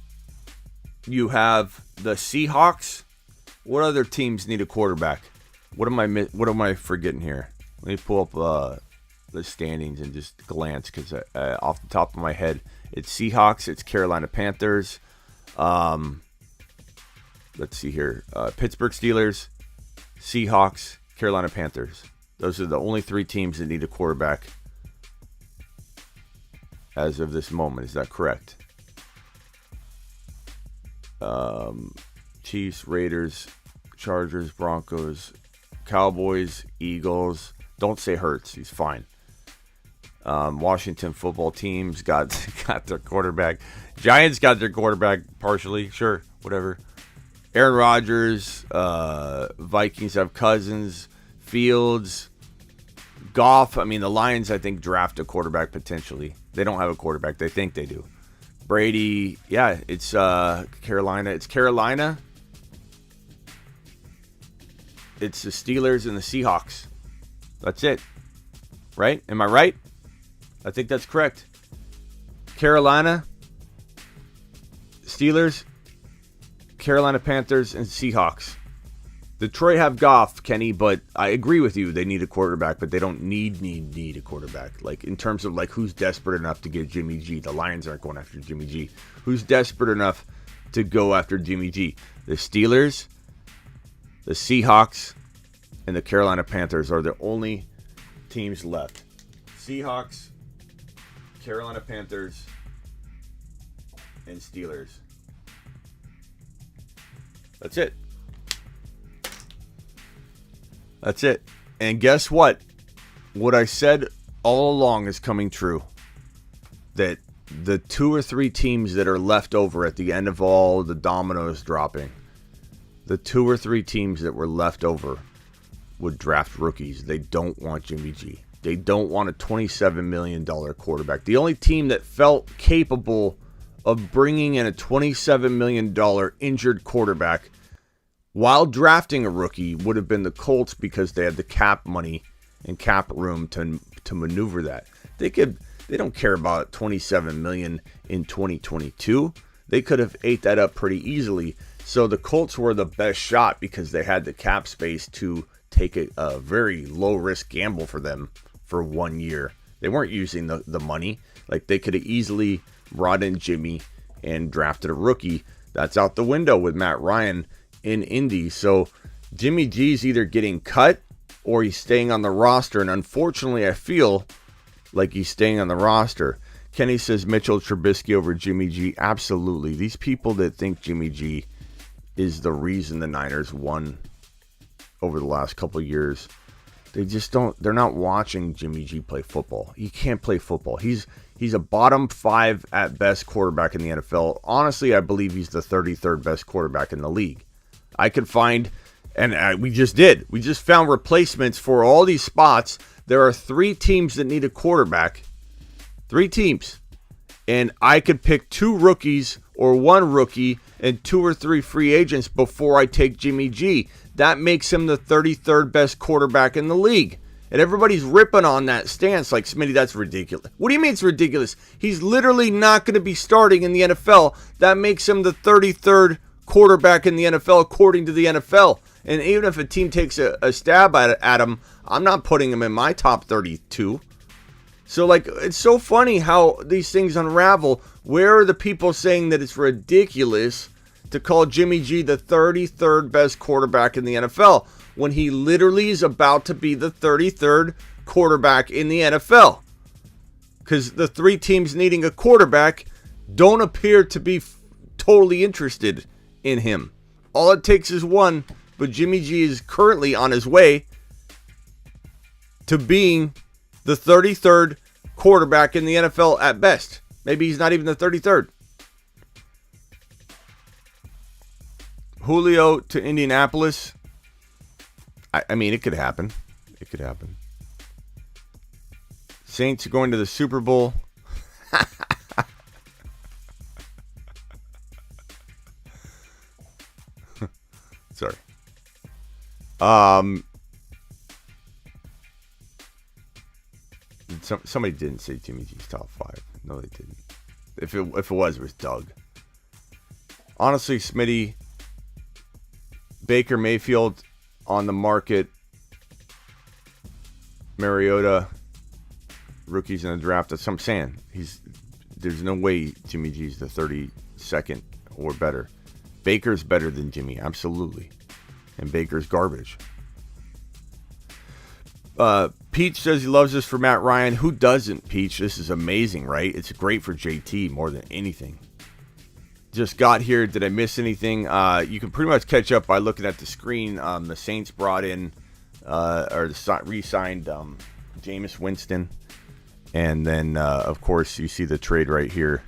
You have the Seahawks. What other teams need a quarterback? What am I forgetting here? Let me pull up the standings and just glance, because off the top of my head, it's Seahawks, it's Carolina Panthers, let's see here, Pittsburgh Steelers, Seahawks, Carolina Panthers. Those are the only three teams that need a quarterback as of this moment. Is that correct? Chiefs, Raiders, Chargers, Broncos, Cowboys, Eagles. Don't say Hurts, he's fine. Washington football teams got their quarterback. Giants got their quarterback partially. Sure, whatever. Aaron Rodgers. Vikings have Cousins. Fields. Goff. I mean, the Lions, I think, draft a quarterback potentially. They don't have a quarterback. They think they do. Brady. Yeah, it's Carolina. It's Carolina. It's the Steelers and the Seahawks. That's it. Right? Am I right? I think that's correct. Carolina, Steelers, Carolina Panthers, and Seahawks. Detroit have Goff, Kenny, but I agree with you. They need a quarterback, but they don't need a quarterback. Like, in terms of, like, who's desperate enough to get Jimmy G? The Lions aren't going after Jimmy G. Who's desperate enough to go after Jimmy G? The Steelers, the Seahawks, and the Carolina Panthers are the only teams left. Seahawks, Carolina Panthers, and Steelers. That's it. That's it. And guess what? What I said all along is coming true. That the two or three teams that are left over at the end of all the dominoes dropping, the two or three teams that were left over would draft rookies. They don't want Jimmy G. They don't want a $27 million quarterback. The only team that felt capable of bringing in a $27 million injured quarterback while drafting a rookie would have been the Colts, because they had the cap money and cap room to maneuver that. They don't care about $27 million in 2022. They could have ate that up pretty easily. So the Colts were the best shot because they had the cap space to take a very low-risk gamble for them for 1 year. They weren't using the money. Like, they could have easily brought in Jimmy and drafted a rookie. That's out the window with Matt Ryan in Indy. So Jimmy G's either getting cut or he's staying on the roster. And unfortunately, I feel like he's staying on the roster. Kenny says Mitchell Trubisky over Jimmy G. Absolutely. These people that think Jimmy G is the reason the Niners won over the last couple of years, they're not watching Jimmy G play football. He can't play football. He's a bottom 5 at best quarterback in the NFL. Honestly, I believe he's the 33rd best quarterback in the league. I could find, and we just found replacements for all these spots. There are 3 teams that need a quarterback. 3 teams. And I could pick 2 rookies or 1 rookie and 2 or 3 free agents before I take Jimmy G. that makes him the 33rd best quarterback in the league. And everybody's ripping on that stance like, Smitty, that's ridiculous. What do you mean it's ridiculous? He's literally not going to be starting in the NFL. That makes him the 33rd quarterback in the NFL according to the NFL. And even if a team takes a stab at him, I'm not putting him in my top 32. So, like, it's so funny how these things unravel. Where are the people saying that it's ridiculous to call Jimmy G the 33rd best quarterback in the NFL when he literally is about to be the 33rd quarterback in the NFL? Because the three teams needing a quarterback don't appear to be totally interested in him. All it takes is one, but Jimmy G is currently on his way to being the 33rd quarterback in the NFL at best. Maybe he's not even the 33rd. Julio to Indianapolis. I mean, it could happen. It could happen. Saints are going to the Super Bowl. Sorry. Somebody didn't say Jimmy G's top 5. No, they didn't. If it was Doug. Honestly, Smitty, Baker Mayfield on the market. Mariota, rookies in the draft. That's what I'm saying. There's no way Jimmy G's the 32nd or better. Baker's better than Jimmy, absolutely. And Baker's garbage. Peach says he loves this for Matt Ryan. Who doesn't, Peach? This is amazing, right? It's great for JT more than anything. Just got here. Did I miss anything? You can pretty much catch up by looking at the screen. The Saints brought in or re-signed Jameis Winston. And then, of course, you see the trade right here.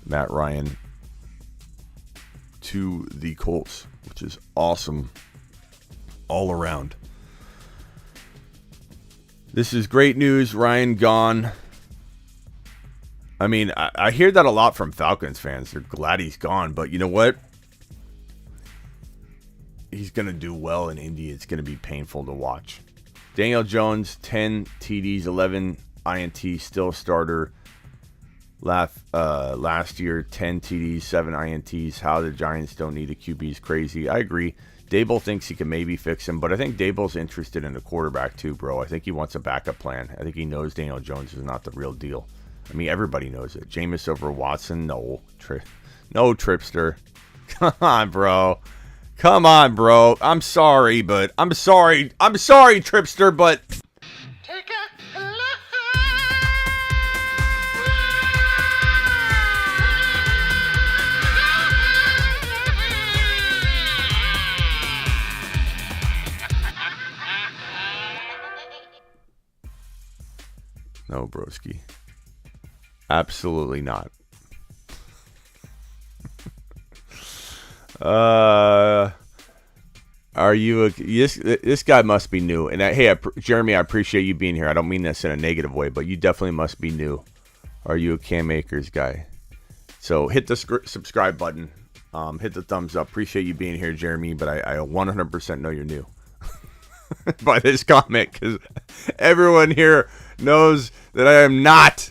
Matt Ryan to the Colts, which is awesome all around. This is great news. Ryan gone. I mean, I hear that a lot from Falcons fans. They're glad he's gone, but you know what? He's going to do well in Indy. It's going to be painful to watch. Daniel Jones, 10 TDs, 11 INTs, still starter. Last year, 10 TDs, 7 INTs. How the Giants don't need a QB is crazy. I agree. Dable thinks he can maybe fix him, but I think Dable's interested in a quarterback too, bro. I think he wants a backup plan. I think he knows Daniel Jones is not the real deal. I mean, everybody knows it. Jameis over Watson? No. No, Tripster. Come on, bro. Come on, bro. I'm sorry, Tripster, but... Take a look. No, broski. Absolutely not. Are you this guy must be new. And Jeremy, I appreciate you being here. I don't mean this in a negative way, but you definitely must be new. Are you a Cam Akers guy? So hit the subscribe button. Hit the thumbs up. Appreciate you being here, Jeremy, but I 100% know you're new by this comment, because everyone here knows that I am not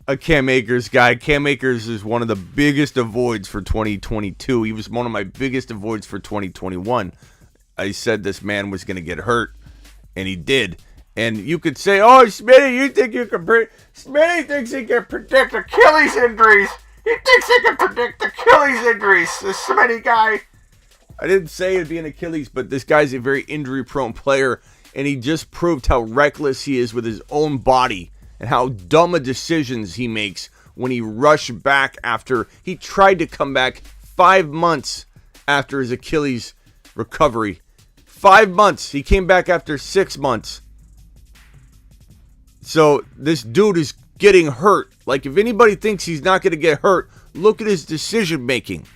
a Cam Akers guy. Cam Akers is one of the biggest avoids for 2022. He was one of my biggest avoids for 2021. I said this man was going to get hurt, and he did. And you could say, oh, Smitty, you think you can Smitty thinks he can predict Achilles injuries. He thinks he can predict Achilles injuries. This Smitty guy. I didn't say it'd be an Achilles, but this guy's a very injury-prone player, and he just proved how reckless he is with his own body and how dumb of decisions he makes when he rushed back after he tried to come back 5 months after his Achilles recovery. 5 months. He came back after 6 months. So this dude is getting hurt. Like, if anybody thinks he's not going to get hurt, look at his decision making.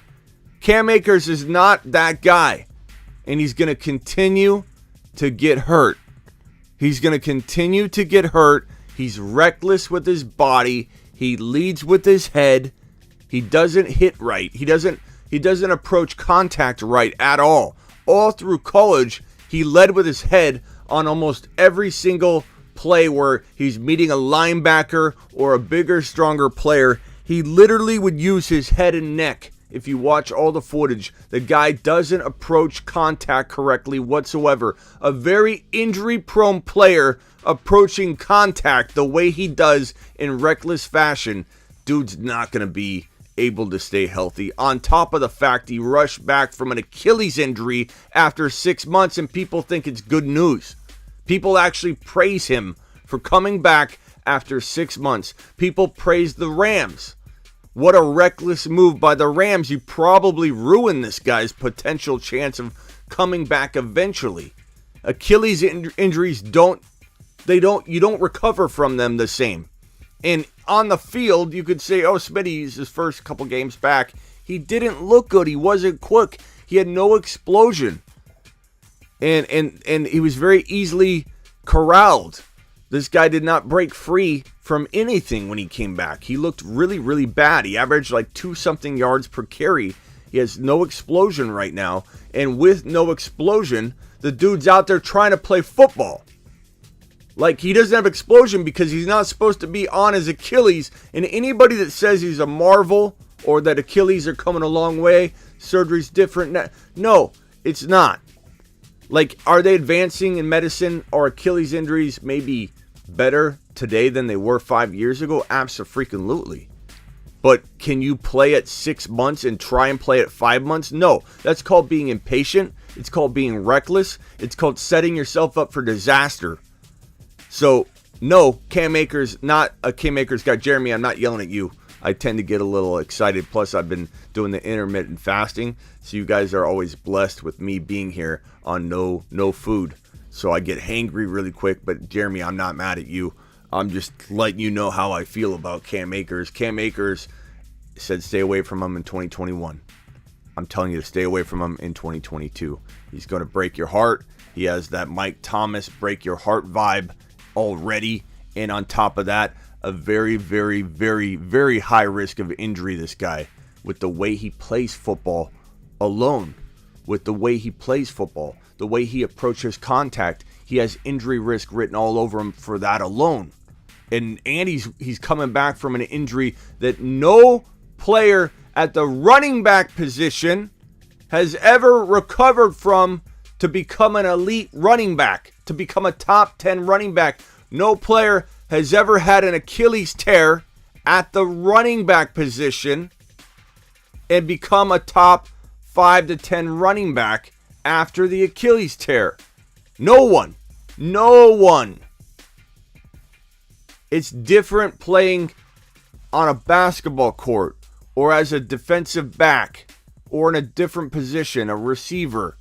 Cam Akers is not that guy. And he's going to continue to get hurt. He's going to continue to get hurt. He's reckless with his body. He leads with his head. He doesn't hit right. He doesn't approach contact right at all. All through college, He led with his head on almost every single play where he's meeting a linebacker or a bigger, stronger player. He literally would use his head and neck. If you watch all the footage, the guy doesn't approach contact correctly whatsoever. A very injury-prone player approaching contact the way he does in reckless fashion, dude's not going to be able to stay healthy. On top of the fact he rushed back from an Achilles injury after 6 months, and people think it's good news. People actually praise him for coming back after 6 months. People praise the Rams. What a reckless move by the Rams. You probably ruined this guy's potential chance of coming back eventually. Achilles injuries you don't recover from them the same. And on the field, you could say, oh, Smitty's his first couple games back. He didn't look good. He wasn't quick. He had no explosion. And he was very easily corralled. This guy did not break free from anything when he came back. He looked really, really bad. He averaged like 2-something yards per carry. He has no explosion right now. And with no explosion, the dude's out there trying to play football. Like, he doesn't have explosion because he's not supposed to be on his Achilles. And anybody that says he's a marvel or that Achilles are coming a long way, surgery's different. No, it's not. Like, are they advancing in medicine? Are Achilles injuries maybe better today than they were 5 years ago? Abso-freaking-lutely. But can you play at 6 months and try and play at 5 months? No. That's called being impatient. It's called being reckless. It's called setting yourself up for disaster. So, no, Cam Akers, not a Cam Akers guy. Jeremy, I'm not yelling at you. I tend to get a little excited. Plus, I've been doing the intermittent fasting. So you guys are always blessed with me being here on no food. So I get hangry really quick. But Jeremy, I'm not mad at you. I'm just letting you know how I feel about Cam Akers. Cam Akers said stay away from him in 2021. I'm telling you to stay away from him in 2022. He's going to break your heart. He has that Mike Thomas break your heart vibe already. And on top of that, a very, very, very, very high risk of injury, this guy, with the way he plays football alone. With the way he plays football, the way he approaches contact, he has injury risk written all over him for that alone. And he's coming back from an injury that no player at the running back position has ever recovered from to become an elite running back, to become a top 10 running back. No player has ever had an Achilles tear at the running back position and become a top 5 to 10 running back after the Achilles tear. No one. No one. It's different playing on a basketball court or as a defensive back or in a different position, a receiver.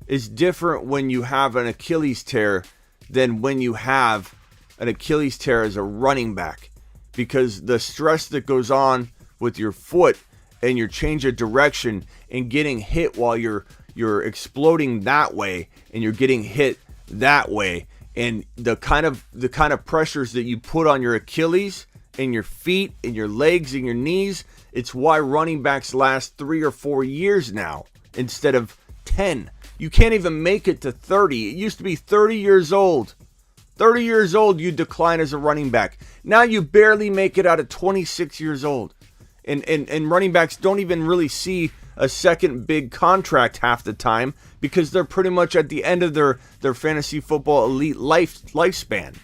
It's different when you have an Achilles tear than when you have an Achilles tear as a running back, because the stress that goes on with your foot and your change of direction and getting hit while you're exploding that way and you're getting hit that way, and the kind of pressures that you put on your Achilles and your feet and your legs and your knees, it's why running backs last 3 or 4 years now instead of 10. You can't even make it to 30. It used to be 30 years old. 30 years old, you decline as a running back. Now you barely make it out at 26 years old. And running backs don't even really see a second big contract half the time because they're pretty much at the end of their fantasy football elite lifespan.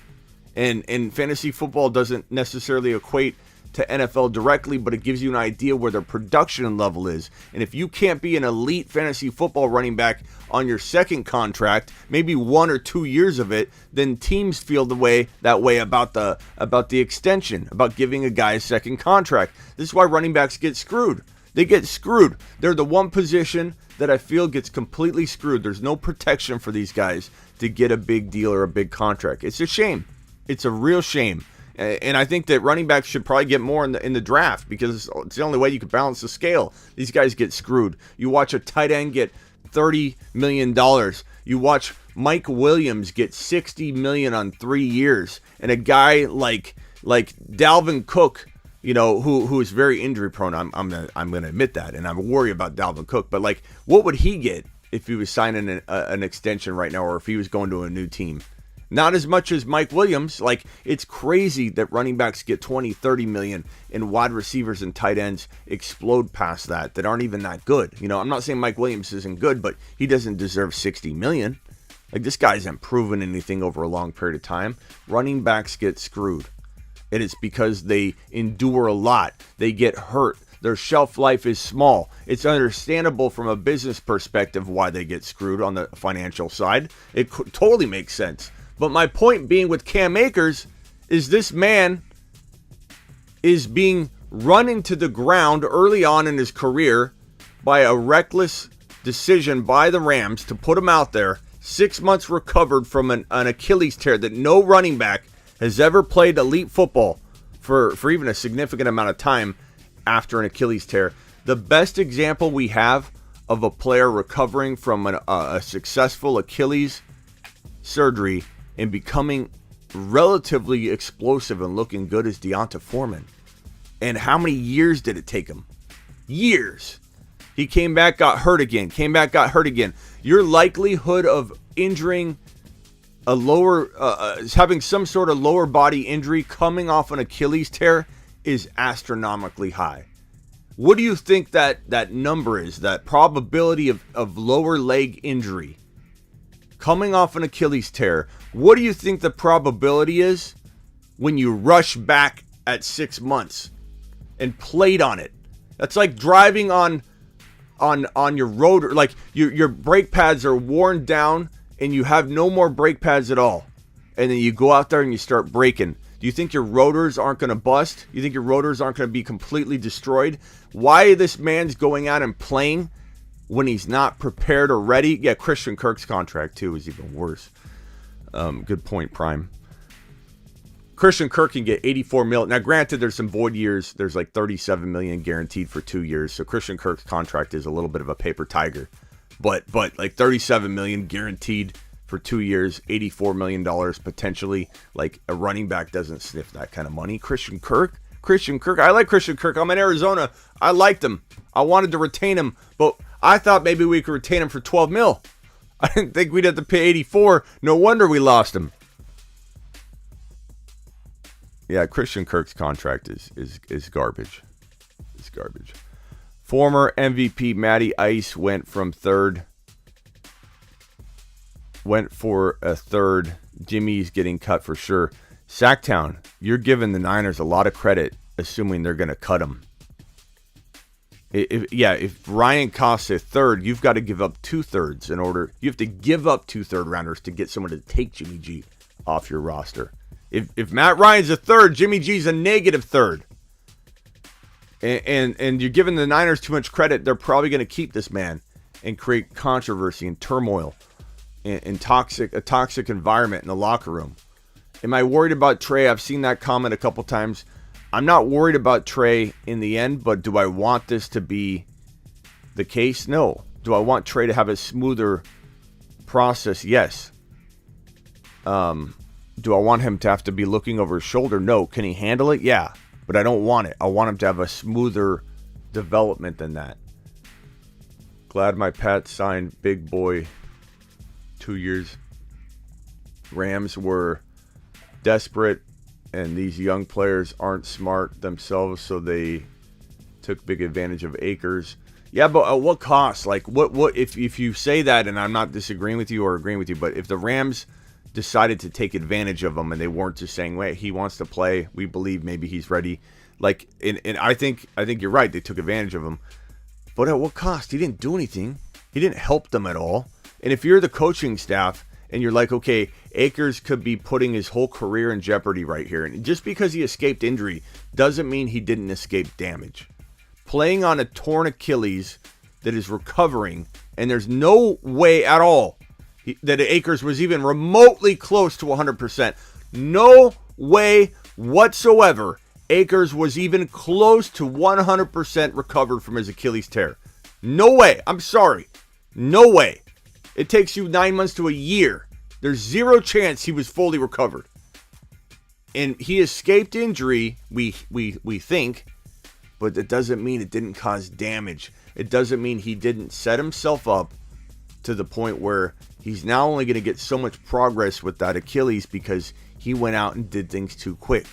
And fantasy football doesn't necessarily equate to NFL directly, but it gives you an idea where their production level is. And if you can't be an elite fantasy football running back on your second contract, maybe 1 or 2 years of it, then teams feel that way about the extension, about giving a guy a second contract. This is why running backs get screwed. They get screwed. They're the one position that I feel gets completely screwed. There's no protection for these guys to get a big deal or a big contract. It's a shame. It's a real shame. And I think that running backs should probably get more in the draft because it's the only way you can balance the scale. These guys get screwed. You watch a tight end get $30 million. You watch Mike Williams get $60 million on 3 years. And a guy like Dalvin Cook, you know, who is very injury prone. I'm gonna admit that, and I'm worried about Dalvin Cook. But like, what would he get if he was signing an extension right now or if he was going to a new team. Not as much as Mike Williams. Like, it's crazy that running backs get 20, 30 million and wide receivers and tight ends explode past that aren't even that good. You know, I'm not saying Mike Williams isn't good, but he doesn't deserve 60 million. Like, this guy hasn't proven anything over a long period of time. Running backs get screwed. And it's because they endure a lot. They get hurt. Their shelf life is small. It's understandable from a business perspective why they get screwed on the financial side. It totally makes sense. But my point being with Cam Akers is this man is being run into the ground early on in his career by a reckless decision by the Rams to put him out there. 6 months recovered from an Achilles tear that no running back has ever played elite football for even a significant amount of time after an Achilles tear. The best example we have of a player recovering from a successful Achilles surgery and becoming relatively explosive and looking good is Deonta Foreman. And how many years did it take him? Years. He came back, got hurt again. Your likelihood of injuring a lower, having some sort of lower body injury coming off an Achilles tear is astronomically high. What do you think that number is, that probability of lower leg injury coming off an Achilles tear? What do you think the probability is when you rush back at 6 months and played on it? That's like driving on your road, like your brake pads are worn down and you have no more brake pads at all. And then you go out there and you start braking. Do you think your rotors aren't going to bust? You think your rotors aren't going to be completely destroyed? Why this man's going out and playing when he's not prepared or ready? Yeah, Christian Kirk's contract too is even worse. Good point, Prime. Christian Kirk can get 84 million. Now, granted, there's some void years. There's like 37 million guaranteed for 2 years. So Christian Kirk's contract is a little bit of a paper tiger. But like 37 million guaranteed for 2 years, $84 million potentially. Like, a running back doesn't sniff that kind of money. Christian Kirk. I like Christian Kirk. I'm in Arizona. I liked him. I wanted to retain him, but I thought maybe we could retain him for 12 mil. I didn't think we'd have to pay 84. No wonder we lost him. Yeah, Christian Kirk's contract is garbage. It's garbage. Former MVP Matty Ice went for a third. Jimmy's getting cut for sure. Sacktown, you're giving the Niners a lot of credit, assuming they're going to cut him. If Ryan costs a third, you've got to give up 2/3 in order. You have to give up 2 third-rounders to get someone to take Jimmy G off your roster. If Matt Ryan's a third, Jimmy G's a negative third. And you're giving the Niners too much credit, they're probably going to keep this man and create controversy and turmoil and a toxic environment in the locker room. Am I worried about Trey? I've seen that comment a couple times. I'm not worried about Trey in the end, but do I want this to be the case? No. Do I want Trey to have a smoother process? Yes. Do I want him to have to be looking over his shoulder? No. Can he handle it? Yeah. But I don't want it. I want him to have a smoother development than that. Glad my Pat signed big boy 2 years. Rams were desperate, and these young players aren't smart themselves, so they took big advantage of Akers. Yeah, but at what cost? Like, what if you say that, and I'm not disagreeing with you or agreeing with you, but if the Rams decided to take advantage of him and they weren't just saying, wait, he wants to play, we believe maybe he's ready. Like, and I think you're right, they took advantage of him. But at what cost? He didn't do anything. He didn't help them at all. And if you're the coaching staff and you're like, okay, Akers could be putting his whole career in jeopardy right here. And just because he escaped injury doesn't mean he didn't escape damage. Playing on a torn Achilles that is recovering, and there's no way at all that Akers was even remotely close to 100%. No way whatsoever Akers was even close to 100% recovered from his Achilles tear. No way. I'm sorry. No way. It takes you 9 months to a year. There's zero chance he was fully recovered. And he escaped injury, we think, but that doesn't mean it didn't cause damage. It doesn't mean he didn't set himself up to the point where he's now only going to get so much progress with that Achilles because he went out and did things too quick.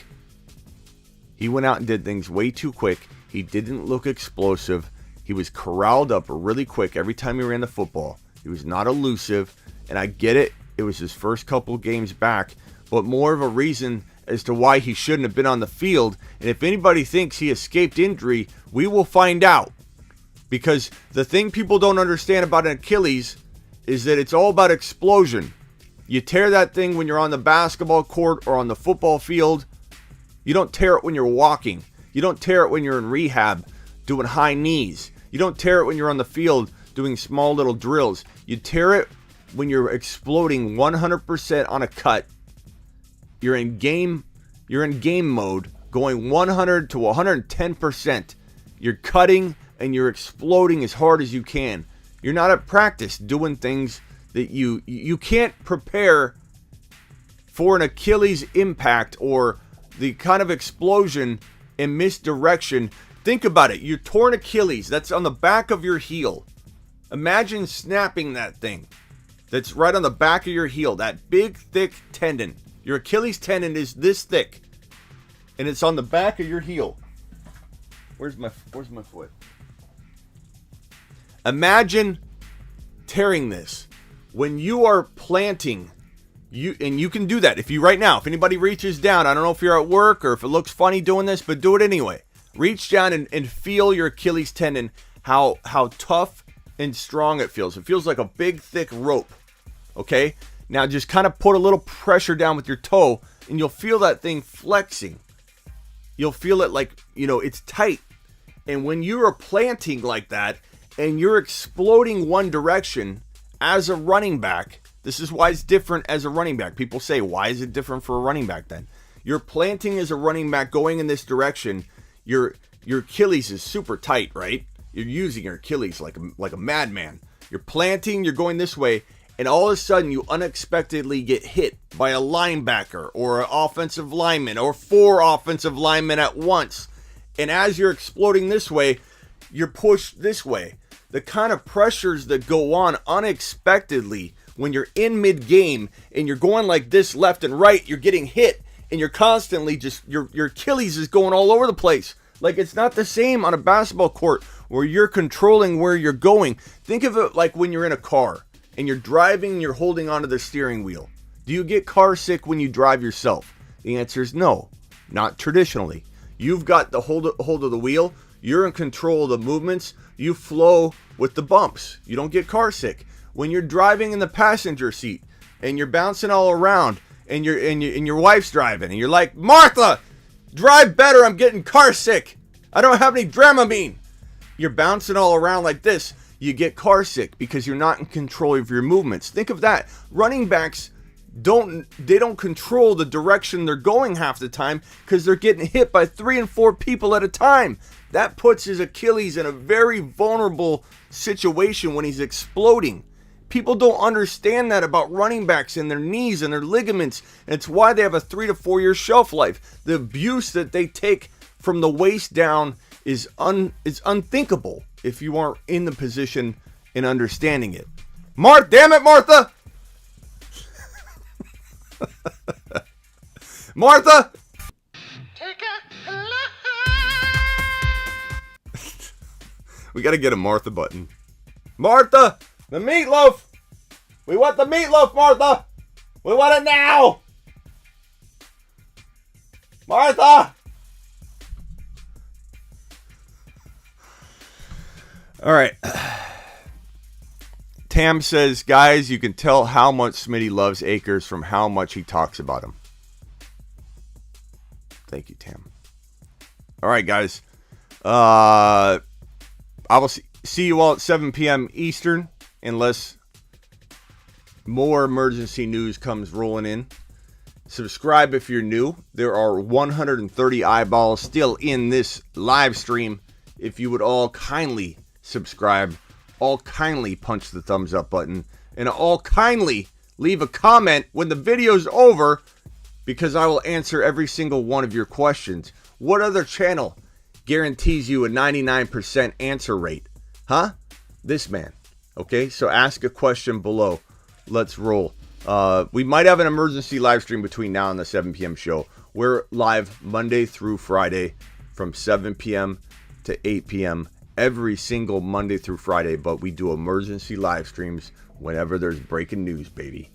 He went out and did things way too quick. He didn't look explosive. He was corralled up really quick every time he ran the football. He was not elusive, and I get it. It was his first couple games back, but more of a reason as to why he shouldn't have been on the field. And if anybody thinks he escaped injury, we will find out. Because the thing people don't understand about an Achilles is that it's all about explosion. You tear that thing when you're on the basketball court or on the football field. You don't tear it when you're walking. You don't tear it when you're in rehab doing high knees. You don't tear it when you're on the field doing small little drills. You tear it when you're exploding 100% on a cut. You're in game mode, going 100 to 110%. You're cutting and you're exploding as hard as you can. You're not at practice doing things that you can't prepare for an Achilles impact or the kind of explosion and misdirection. Think about it. Your torn Achilles, that's on the back of your heel. Imagine snapping that thing that's right on the back of your heel, that big, thick tendon. Your Achilles tendon is this thick, and it's on the back of your heel. Where's my foot? Imagine tearing this. When you are planting, you can do that. If anybody reaches down, I don't know if you're at work or if it looks funny doing this, but do it anyway. Reach down and feel your Achilles tendon, how tough and strong it feels. It feels like a big, thick rope. Okay? Now just kind of put a little pressure down with your toe, and you'll feel that thing flexing. You'll feel it like, it's tight. And when you are planting like that, and you're exploding one direction as a running back, this is why it's different as a running back. People say, why is it different for a running back then? You're planting as a running back going in this direction. Your Achilles is super tight, right? You're using your Achilles like a madman. You're planting, you're going this way, and all of a sudden you unexpectedly get hit by a linebacker or an offensive lineman or 4 offensive linemen at once. And as you're exploding this way, you're pushed this way. The kind of pressures that go on unexpectedly when you're in mid-game and you're going like this left and right, you're getting hit and you're constantly your Achilles is going all over the place. Like, it's not the same on a basketball court where you're controlling where you're going. Think of it like when you're in a car and you're driving and you're holding onto the steering wheel. Do you get car sick when you drive yourself? The answer is no, not traditionally. You've got the hold of the wheel. You're in control of the movements. You flow with the bumps. You don't get car sick. When you're driving in the passenger seat and you're bouncing all around and your wife's driving and you're like, Martha, drive better. I'm getting car sick. I don't have any Dramamine. You're bouncing all around like this. You get car sick because you're not in control of your movements. Think of that. Running backs don't control the direction they're going half the time because they're getting hit by 3 and 4 people at a time. That puts his Achilles in a very vulnerable situation when he's exploding. People don't understand that about running backs and their knees and their ligaments. And it's why they have a 3 to 4 year shelf life. The abuse that they take from the waist down is unthinkable if you aren't in the position and understanding it. Damn it, Martha! Martha! Take a look. We gotta get a Martha button. Martha! The meatloaf! We want the meatloaf, Martha! We want it now! Martha! Alright. Tam says, guys, you can tell how much Smitty loves Akers from how much he talks about him. Thank you, Tam. Alright, guys. I will see you all at 7 p.m. Eastern, unless more emergency news comes rolling in. Subscribe if you're new. There are 130 eyeballs still in this live stream. If you would all kindly subscribe, all kindly punch the thumbs up button, and all kindly leave a comment when the video's over, because I will answer every single one of your questions. What other channel guarantees you a 99% answer rate? Huh? This man. Okay, so ask a question below. Let's roll. We might have an emergency live stream between now and the 7 p.m. show. We're live Monday through Friday from 7 p.m. to 8 p.m. every single Monday through Friday, but we do emergency live streams whenever there's breaking news, baby.